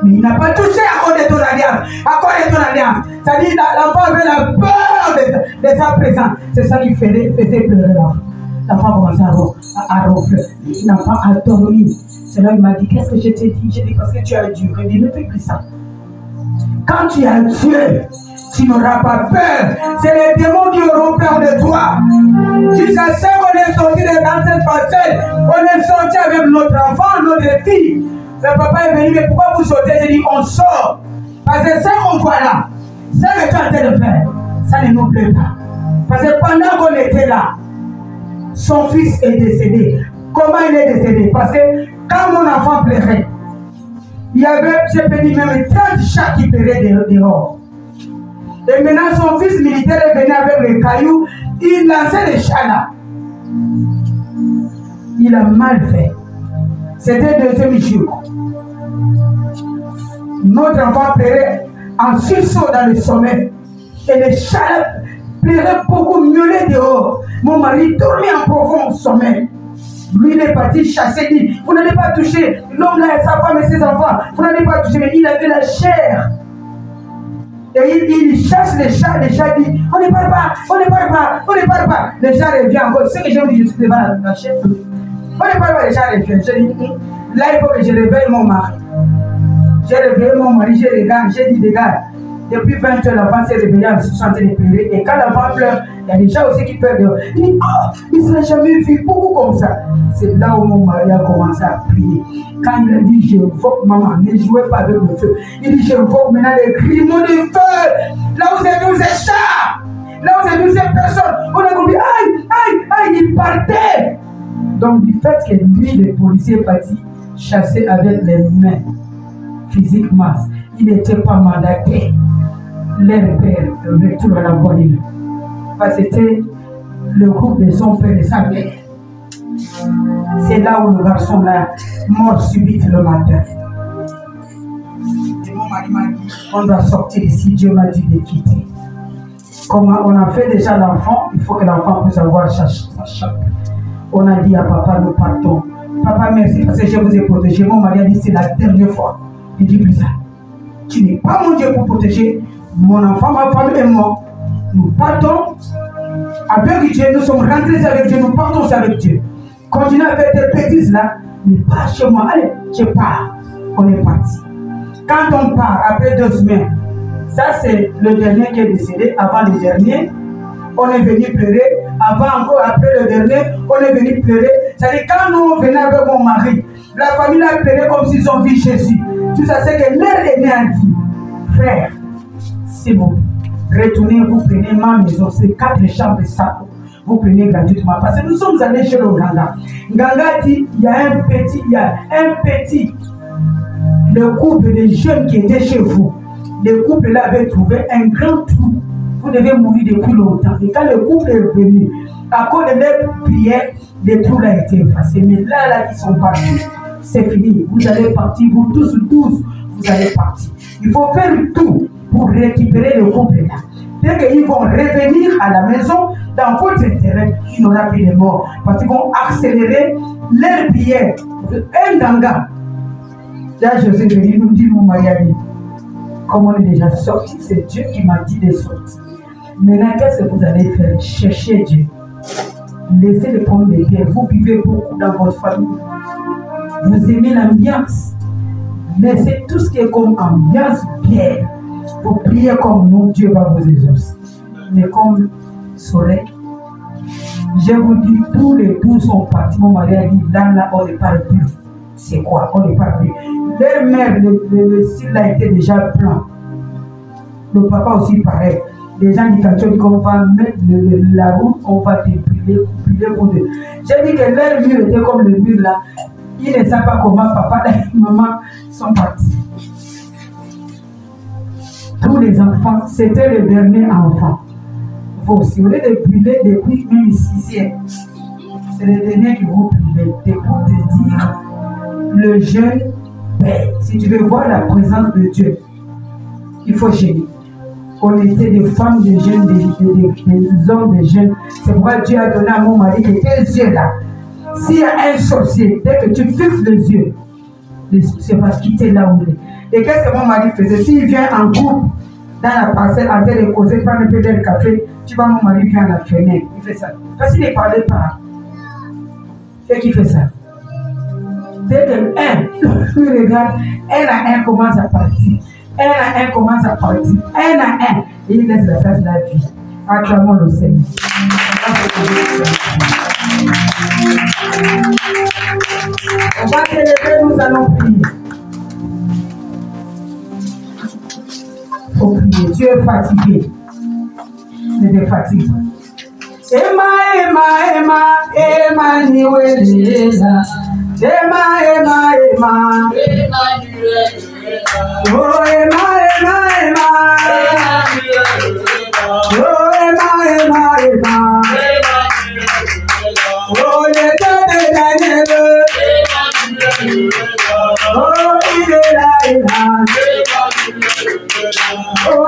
C: Mais il n'a pas touché à cause de ton alliance. À cause de ton alliance. C'est-à-dire l'enfant avait la peur de sa présence. C'est ça qui faisait pleurer l'enfant. L'enfant commençait à ronfler. L'enfant a dormi. C'est là qu'il m'a dit, qu'est-ce que je t'ai dit? J'ai dit, parce que tu as Dieu. Il dit, ne fais plus ça. Quand tu as Dieu, tu n'auras pas peur. C'est les démons qui auront peur de toi. Jusqu'à ce qu'on est sorti dans cette parcelle, on est sorti avec notre enfant, notre fille. Le papa est venu, mais pourquoi vous sortez? J'ai dit, on sort. Parce que ce qu'on voit là, ce que tu es en train de faire, ça ne nous plaît pas. Parce que pendant qu'on était là, son fils est décédé. Comment il est décédé? Parce que quand mon enfant pleurait, il y avait, je peux dire, même 30 chats qui pleuraient dehors. Et maintenant, son fils militaire est venu avec le caillou, il lançait les chats là. Il a mal fait. C'était le deuxième jour. Notre enfant pleurait en sursaut dans le sommeil. Et les chats pleuraient beaucoup, miaulaient dehors. Mon mari dormait en profond sommeil. Lui, il est parti chasser, il dit, vous n'allez pas toucher l'homme là et sa femme et ses enfants. Vous n'allez pas toucher, mais il avait la chair. Et il chasse les chats disent on ne parle pas, on ne parle pas, on ne parle pas. Les chats reviennent encore. Ce que j'ai dit, je suis devant la chaîne. On ne parle pas, les chats reviennent. Je dis, là il faut que je réveille mon mari. J'ai réveillé mon mari, j'ai dit, regarde, depuis 20 heures, l'enfant s'est réveillé, ils sont en train de pleurer. Et quand l'enfant pleure, il y a des gens aussi qui pleurent dehors. Il dit, oh, il ne s'est jamais vu beaucoup comme ça. C'est là où mon mari a commencé à prier. Quand il a dit, je invoque maman, ne jouez pas avec le feu. Il dit, je invoque maintenant les grimoires de feu. Là où c'est tous ces chats, là où c'est toutes ces personnes, on a compris, aïe, aïe, aïe, il partait. Donc, du fait que lui, les policiers partis chasser avec les mains, physiquement, il n'était pas mandaté. Leur père retourne à la voiture. Parce que c'était le groupe de son père et sa mère. C'est là où le garçon là mort subite le matin. Et mon mari m'a dit, on doit sortir ici. Dieu m'a dit de quitter. Comme on a fait déjà l'enfant, il faut que l'enfant puisse avoir sa chape. On a dit à papa, nous partons. Papa, merci parce que je vous ai protégé. Mon mari a dit, c'est la dernière fois. Il dit plus ça. Tu n'es pas mon Dieu pour protéger mon enfant, ma femme et moi. Nous partons avec Dieu, nous sommes rentrés avec Dieu, nous partons avec Dieu. Continue à faire tes bêtises là, mais pas chez moi. Allez, je pars. On est parti. Quand on part, après 2 semaines, ça c'est le dernier qui est décédé, avant le dernier, on est venu pleurer. Avant encore, après le dernier, on est venu pleurer. C'est-à-dire quand nous venons avec mon mari, la famille a pleuré comme s'ils ont vu Jésus. Tout ça, c'est que leur aîné a dit, frère, c'est bon. Retournez, vous prenez ma maison, c'est 4 chambres de ça. Vous prenez gratuitement. Parce que nous sommes allés chez le Nganga. Nganga dit, il y a un petit, le couple de jeunes qui étaient chez vous. Le couple là avait trouvé un grand trou. Vous devez mourir depuis longtemps. Et quand le couple est venu, à cause de leur prière, le trou là a été effacé. Mais là, ils sont partis. C'est fini. Vous allez partir, vous tous, vous allez partir. Il faut faire tout pour récupérer le couple là. Dès qu'ils vont revenir à la maison, dans votre intérêt, il n'y aura plus de morts. Parce qu'ils vont accélérer leur prière. Un Nganga. Là, José Béni nous dit, mon mari, comme on est déjà sorti, c'est Dieu qui m'a dit de sortir. Maintenant, qu'est-ce que vous allez faire? Cherchez Dieu. Laissez le pommes de terre. Vous vivez beaucoup dans votre famille. Vous aimez l'ambiance. Laissez tout ce qui est comme ambiance bien. Vous priez comme nous, Dieu va vous exaucer. Mais comme soleil, je vous dis, tous les 12 sont partis. Mon mari a dit, là, on ne parle plus. C'est quoi? On ne parle plus. Leur mère, le ciel a été déjà blanc. Le papa aussi pareil. Les gens disent qu'on va mettre la route, on va dépiler pour deux. J'ai dit que leur mur était comme le mur là. Ils ne savent pas comment papa et maman sont partis. Tous les enfants, c'était le dernier enfant. Vous aussi, au lieu de brûler depuis même 6e, c'est le dernier qui vous brûle. C'est pour te dire, le jeune père, si tu veux voir la présence de Dieu, il faut gêner. On était des femmes, des jeunes, des hommes, des jeunes. C'est pourquoi Dieu a donné à mon mari que tes yeux là. S'il y a un sorcier, dès que tu fixes les yeux, c'est parce qu'il était là où il est. Et qu'est-ce que mon mari faisait? S'il vient en couple, dans la parcelle, en train de causer, prendre un peu de café, tu vois, mon mari vient à la fenêtre. Il fait ça. Parce qu'il ne parlait pas. C'est qui fait ça. Dès que il regarde, un à un commence à partir. Un à un commence à partir. Un à un. Et il laisse la place de la vie. Acclamons le Seigneur. On va se lever, nous allons prier. Il faut prier. Dieu est fatigué. Ne te fatigue pas. Emmanuel. Oh, oh, le Dieu de Daniel. Oh, il est là, il est là. Oh,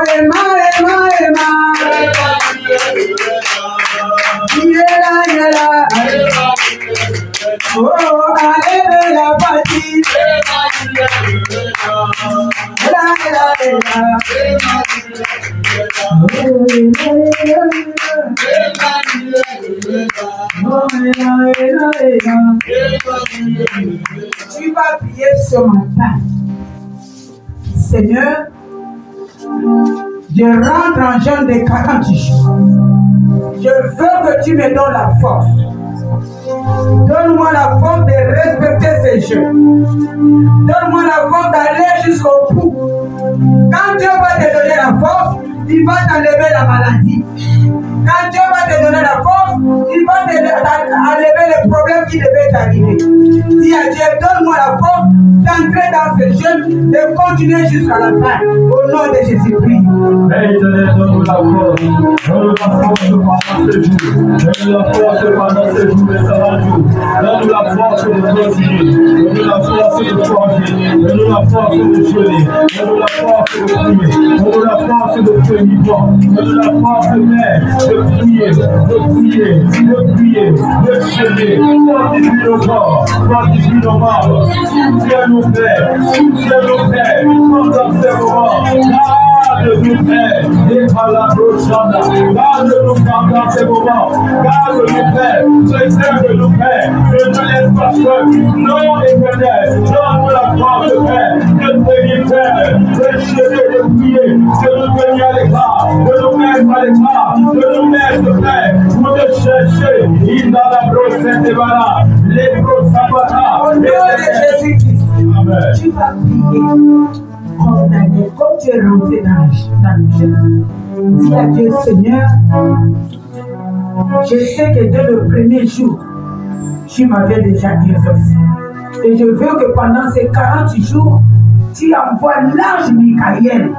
C: il est là, il est là. Oh, allez de la partie. Tu vas prier ce matin. Seigneur, je rentre en jeûne de 40 jours. Je veux que tu me donnes la force. Donne-moi la force de respecter ces jeûnes. Donne-moi la force d'aller jusqu'au bout. Quand Dieu va te donner la force, il va t'enlever la maladie. Quand Dieu va te donner la force, il va t'enlever les problèmes qui devaient t'arriver. Dis à Dieu, donne-moi la force d'entrer dans ce jeûne, de continuer jusqu'à la fin. Au nom de Jésus-Christ.
D: Donne-nous la force. Donne-nous la force pendant ce jour. Donne-nous la force pendant ce jour et ce jour. Donne-nous la force de continuer. Donne-nous la force de changer. Donne-nous la force de jeûner. Donne-nous la force de prier. Donne-nous la force de prier. Donne-nous la force de faire. De prier, de jeûner, fortifie nos corps, fortifie nos membres, soutiens nos pères, pendant ces moments, garde-nous Père, et par la prochaine, garde-nous pendant ces moments, garde-nous Père, préserve-nous Père, ne nous laisse pas seuls, non éternel, donne-nous la force Père, de tenir Père, de jeûner, de prier, de nous tenir à l'écart, de nous mettre à l'écart, de nous mettre Père, pour te chercher, il a la brossette et voilà, les brossabata,
C: au nom de Jésus-Christ.
D: Amen.
C: Tu vas prier comme Daniel, comme tu es rentré dans le jeûne. Dis à Dieu, Seigneur, je sais que dès le premier jour, tu m'avais déjà exaucé. Et je veux que pendant ces 40 jours, tu envoies l'ange Michael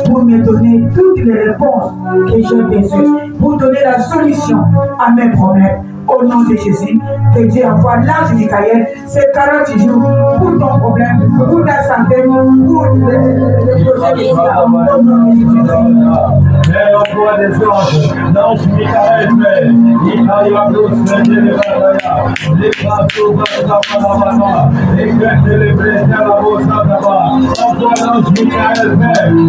C: pour me donner toutes les réponses que j'ai besoin, pour donner la solution à mes problèmes. Au nom de Jésus, que Dieu envoie l'ange Michael ces 40 jours pour ton problème, pour ta santé, pour le projet de ça. Au nom de Jésus.
D: Mais envoie des anges, l'ange Michael, il a eu un gros seigneur de Valaya, les bateaux de les grèves de l'Hébré, la Bosa là-bas. Envoie l'ange Michael,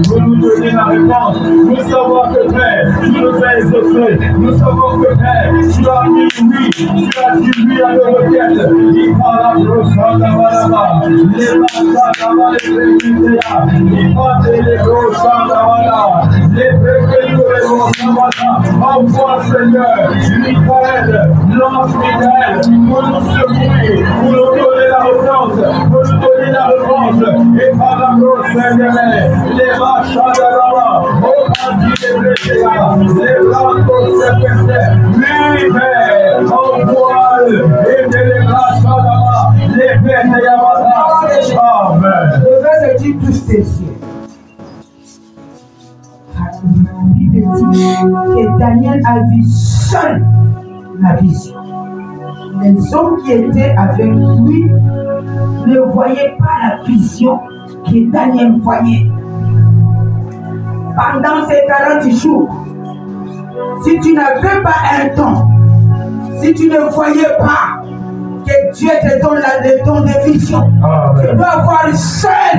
D: pour nous donner la réponse. Nous savons que Père, tu nous as exaucés. Nous savons que Père, tu as mis oui, tu as dit oui à nos requêtes. Il parle à Brosa là-bas, les Basa là-bas, les Bénédéa, il parle des Brosa là-bas, les envoie Seigneur, Michael, l'ange Michael, pour nous secourir, pour nous donner la réponse, pour nous donner la réponse, et par la grosse Seigneur, les machins de là-bas, au bandit des blessés, les blancs serpentaires, lui, Père, envoie-le, et les machins là-bas, les pères de Yamada, Amen.
C: Je vais te dire tous tes cieux. Que Daniel a vu seul la vision. Les hommes qui étaient avec lui ne voyaient pas la vision que Daniel voyait. Pendant ces 40 jours, si tu n'avais pas un don, si tu ne voyais pas que Dieu te donne le don de vision, tu dois avoir seul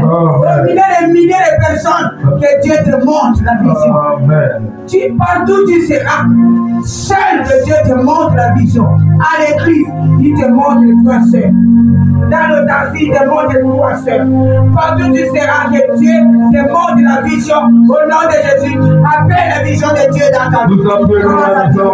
C: des milliers de personnes que Dieu te montre la vision.
D: Amen.
C: Partout tu seras, seul que Dieu te montre la vision. À l'église, il te montre toi seul. Dans le taxi, il te montre toi seul. Partout tu seras, que Dieu te montre la vision. Au nom de Jésus, appelle la vision de Dieu dans ta vie.
D: Nous appelons la vision.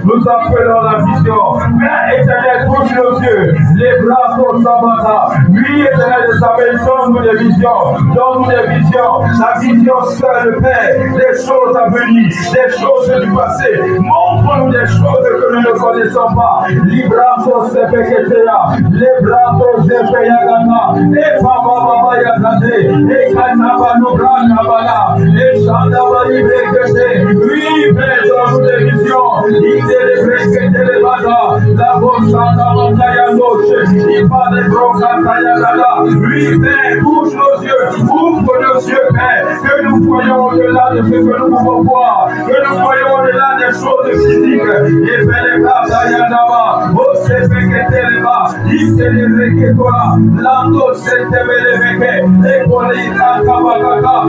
D: Nous appelons la vision. Père éternel, touche nos yeux. Les bras sont sabata. Oui, éternel, de sa main, donne-nous des visions. Donne-nous des visions. La vision seule, Père, des choses à venir, des choses du passé. Montre-nous des choses que nous ne connaissons pas. Libra sont sepeketea. Les bras sont sepeyagana. Et Baba Yagade. Et Kanaba Nobra Nabala. Et Chandaba Librekete. Oui, Père, donne-nous des visions. Il te les bada. La bossa Nabaya Noche. Il va les brocataya Gala. Oui, Père, touche nos yeux. Ouvre nos yeux, Père. Que nous voyons au-delà de ce que nous pouvons voir. Que nous voyons au-delà des choses physiques. Et Père, les bras d'Ayanaba. Oh, c'est Peketeleba.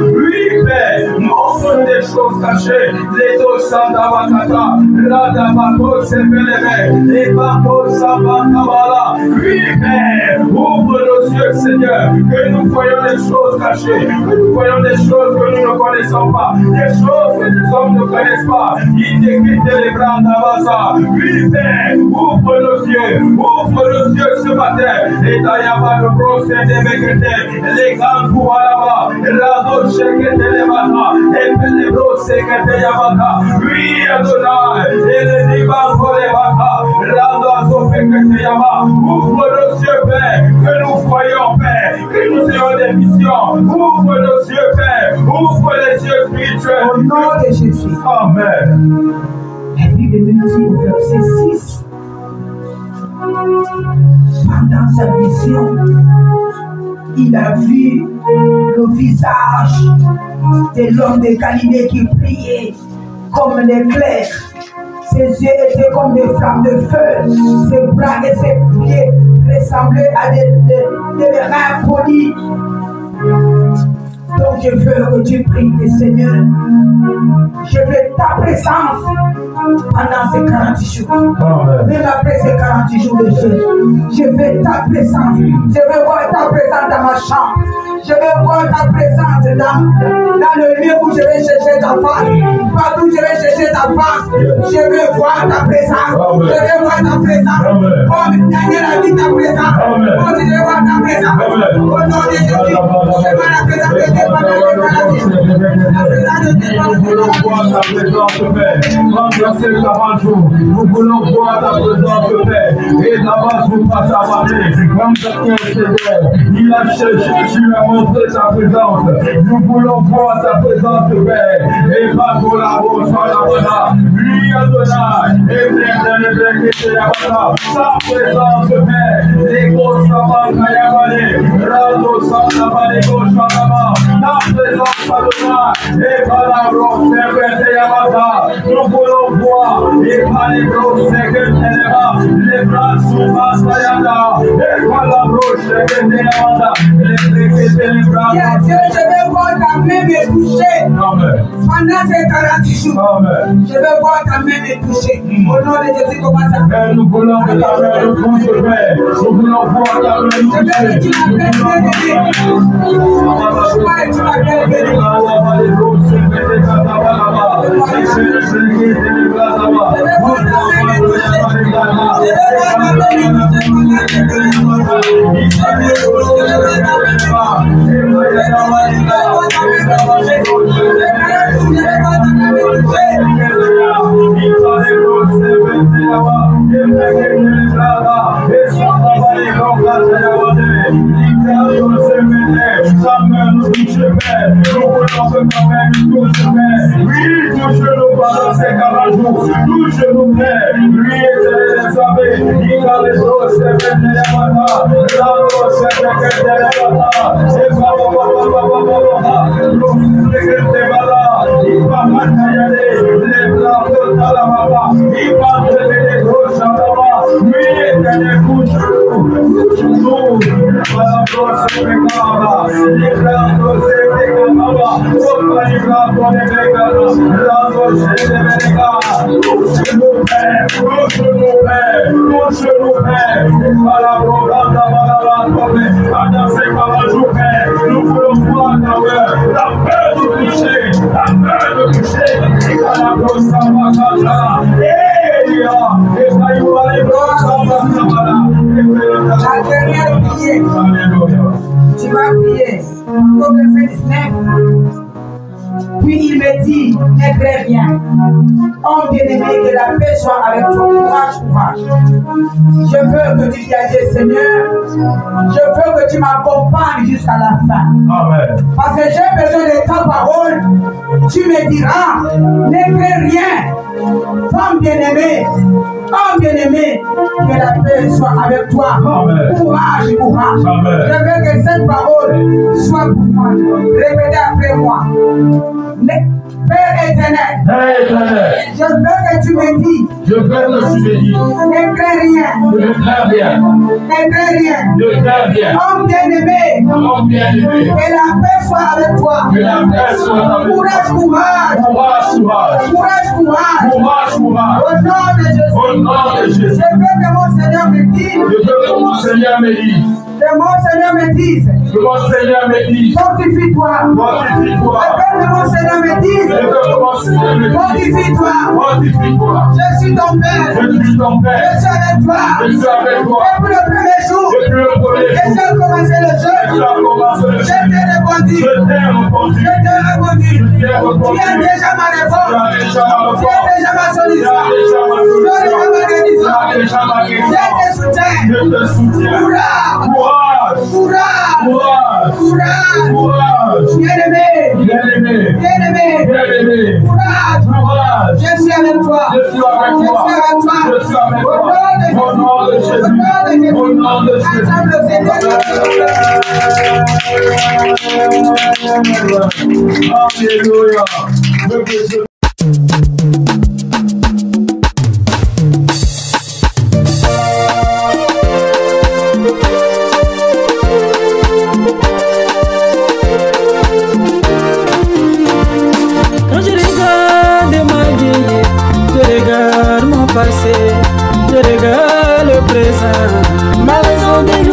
D: Oui, Père, montre des choses cachées. Les dossants d'Avakata, Radabako Sepelebe, les Bako Sabatabala. Oui, Père, ouvre nos yeux, Seigneur, que nous voyons des choses cachées, que nous voyons des choses que nous ne connaissons pas, des choses que les hommes ne connaissent pas. Il décrit les bras d'Avasa. Oui, Père, ouvre nos yeux ce matin. Et Dayaba le procès des Bekete, les grands Koualaba, Rado Shekete les Bata, et les procès que des Yabata. Oui, Adonai, et les Diban pour les Bata, Rado Azofekete Yaba. Ouvre nos yeux, Père, que nous voyons, Père, que nous ayons des visions. Ouvre nos yeux, Père, ouvre les yeux spirituels.
C: Au nom de Jésus.
D: Amen.
C: La Bible nous dit au verset 6. Pendant sa vision, il a vu le visage de l'homme de Galilée qui brillait comme l'éclair. Ses yeux étaient comme des flammes de feu. Ses bras et ses pieds ressemblaient à des reins polis. Donc je veux que tu pries, Seigneur. Je veux ta présence pendant ces 40 jours. Même après ces 40 jours de jeûne. Je veux ta présence. Je veux voir ta présence dans ma chambre. Je veux voir ta présence dans le lieu où je vais chercher ta face. Partout où je vais chercher ta face. Je veux voir ta présence. Je veux voir ta présence. Comme Daniel a dit ta présence. Moi je veux voir ta présence. Au nom de Jésus. Je veux la présence de Dieu. La présence de Dieu.
D: Remplacer 40 jours, nous voulons voir ta présence, Père, et d'abord vous passez à parler, comme Seigneur, il a cherché, tu as montré sa présence, nous voulons voir ta présence, Père, et pas pour la route, lui Adonai, et sa présence, Père, les gosses Kayabane, Rado Sandabane, Goshanama, ta présence, Adonai, et par la route, nous voulons voir et par les grosses les bras sous ma sayada et par la broche les bras.
C: Dieu, je vais voir ta main me toucher pendant ces 40 jours. Je vais voir ta main me toucher. Au nom de Jésus, commence à faire.
D: Nous voulons que ta main nous touche, Père. Nous voulons voir ta main nous toucher.
C: Je veux que tu m'appelles bien-aimé. Tu m'appelles bien-aimé.
D: Touche-nous pendant ces 40 jours, touche-nous, Père, lui est sauvé, il a les grosses c'est nous voulons voir ta peur de toucher, ta peur de toucher,
C: la dernière prière, tu vas prier au verset 19. Puis il me dit, ne crains rien. Homme bien-aimé, que la paix soit avec toi. Courage, courage. Je veux que tu viages, Seigneur. Je veux que tu m'accompagnes jusqu'à la fin.
D: Amen.
C: Parce que j'ai besoin de ta parole. Tu me diras, ne crains rien. Femme bien-aimée, homme bien-aimé, que la paix soit avec toi.
D: Amen.
C: Courage, courage.
D: Amen.
C: Je veux que cette parole soit pour moi. Répétez après moi. Père éternel, je veux que tu me dises,
D: je veux que tu me dises,
C: ne crains rien,
D: ne crains rien,
C: ne crains rien.
D: ne crains rien.
C: Homme bien-aimé,
D: Homme bien-aimé,
C: que la paix soit avec toi.
D: que la paix soit avec toi.
C: Courage, courage,
D: Courage, courage,
C: courage, courage.
D: courage, courage.
C: Au nom de Jésus,
D: Au nom de Jésus,
C: je veux que mon Seigneur me dise,
D: je veux que mon Seigneur me dise,
C: que mon Seigneur me dise,
D: que mon Seigneur me dise,
C: fortifie-toi.
D: fortifie-toi.
C: Je veux que mon Seigneur me
D: Je
C: dise,
D: veux que mon Seigneur me dise,
C: fortifie-toi.
D: fortifie-toi.
C: Je suis ton Père,
D: Je suis ton
C: je
D: Père,
C: suis avec toi.
D: je suis avec toi.
C: Depuis le premier jour,
D: Depuis le premier
C: que
D: jour,
C: j'ai commencé le
D: tu
C: jeûne,
D: as commencé le
C: je
D: jeûne.
C: t'ai répondu,
D: Je t'ai répondu.
C: je t'ai répondu.
D: Je t'ai répondu.
C: Tu es déjà ma
D: Tu
C: réponse,
D: as déjà ma
C: tu
D: réponse.
C: es déjà ma
D: Tu
C: solution,
D: as déjà ma
C: tu es déjà
D: solution.
C: ma
D: Tu
C: guérison.
D: as déjà ma
C: Je
D: guérison.
C: te soutiens.
D: Je te soutiens.
C: Courage,
D: Courage,
C: courage,
D: courage,
C: courage.
D: courage.
C: Bien-aimé,
D: Bien-aimé,
C: bien-aimé,
D: bien-aimé,
C: courage.
D: courage.
C: Je suis avec toi.
D: Je suis avec
C: Je
D: toi.
C: suis avec toi.
D: Je suis avec
C: Au
D: toi.
C: nom de
D: Au
C: Jésus.
D: nom de Jésus.
C: Au nom de Jésus.
D: Au nom de Jésus.
C: Ensemble, Seigneur.
D: Alléluia. Le Jésus.
A: Quand je regarde ma vie, je regarde mon passé, je regarde le présent.
B: Ma raison de